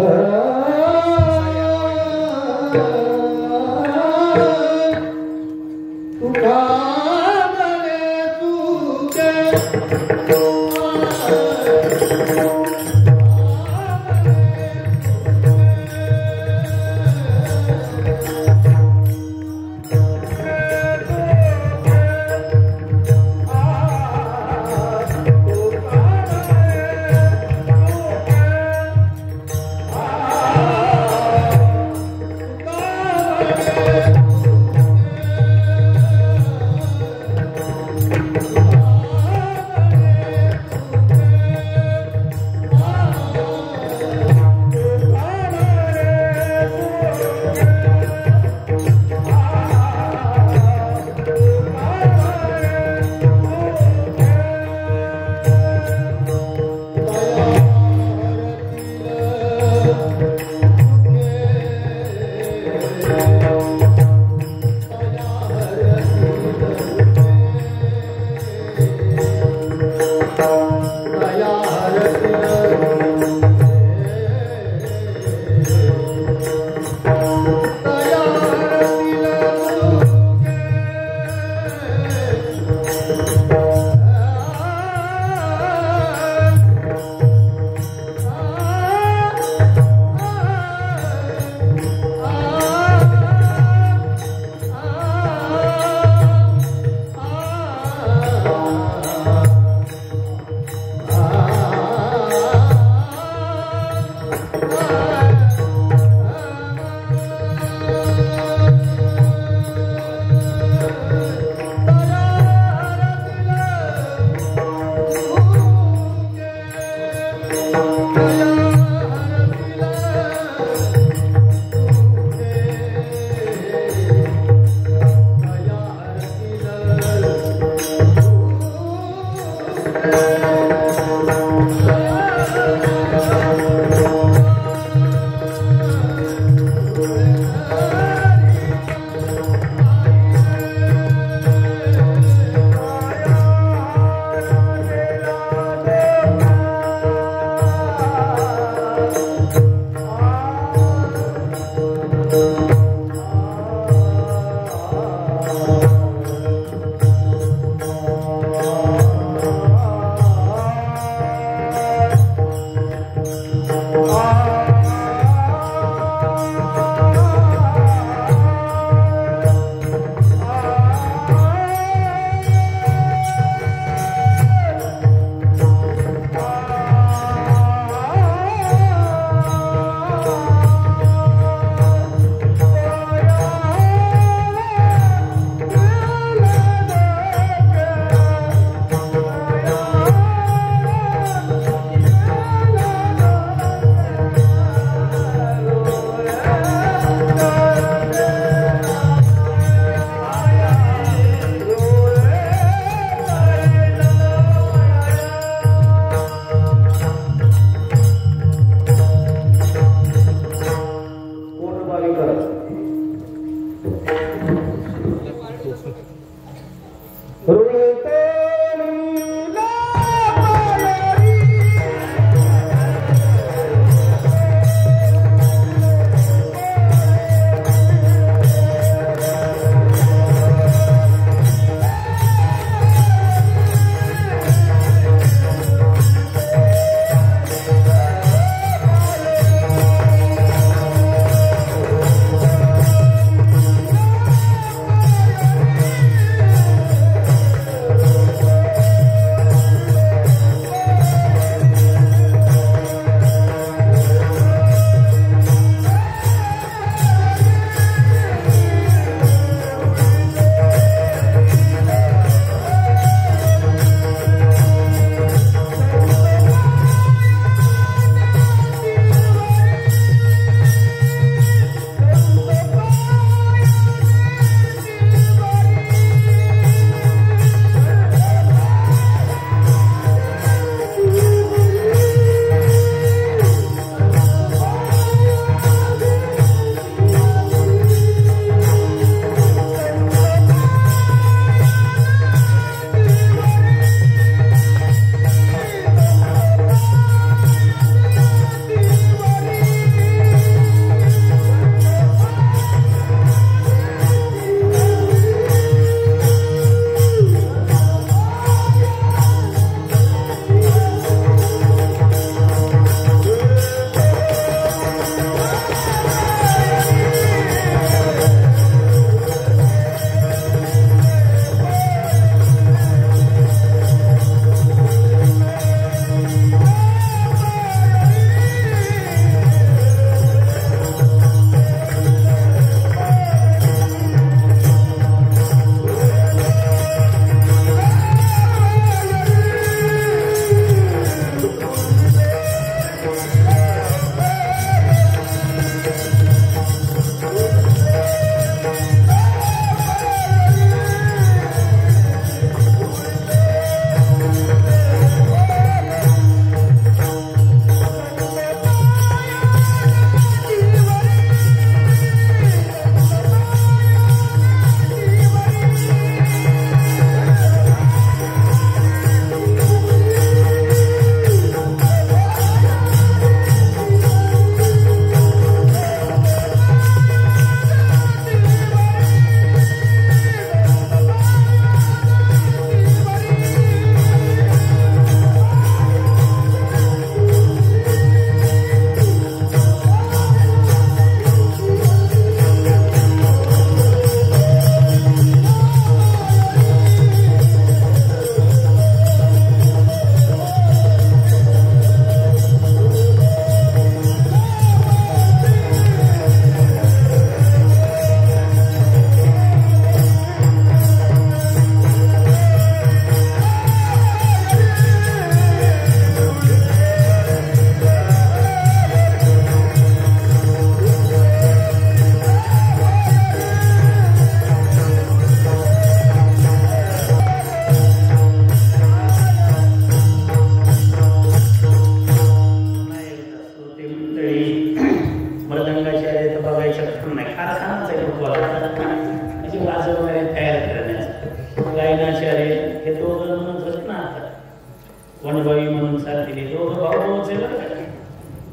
दोघं भाऊ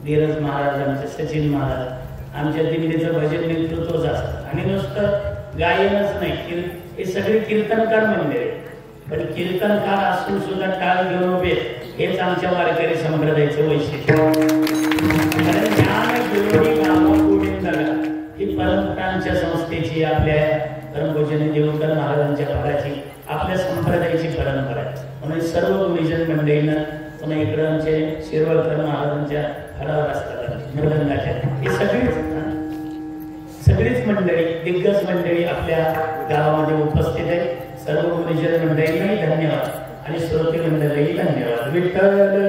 धीरज महाराज आमचे सचिन महाराज आमच्या दिल्लीचं भजन नेतृत्वच असतं आणि नुसतं गायनच नाही हे सगळे कीर्तनकार मंदिर आहे पण कीर्तनकार असून सुद्धा टाळ घेऊन उभे हेच आमच्या वारकरी संप्रदायाचं वैशिष्ट्य ही परंपरा आमच्या संस्थेची आपल्या परमपूजनीय देवकर महाराजांच्या भागाची आपल्या संप्रदायाची परंपरा आहे म्हणून सर्व गुरुजन मंडळीनं पुन्हा इकडं आमचे शिरवळकर महाराजांच्या फळावर असतात मृदंगाच्या हे सगळीच मंडळी दिग्गज मंडळी आपल्या गावामध्ये उपस्थित आहे सर्व गुरुजन मंडळींनाही धन्यवाद आणि श्रोते मंडळीही धन्यवाद विठ्ठल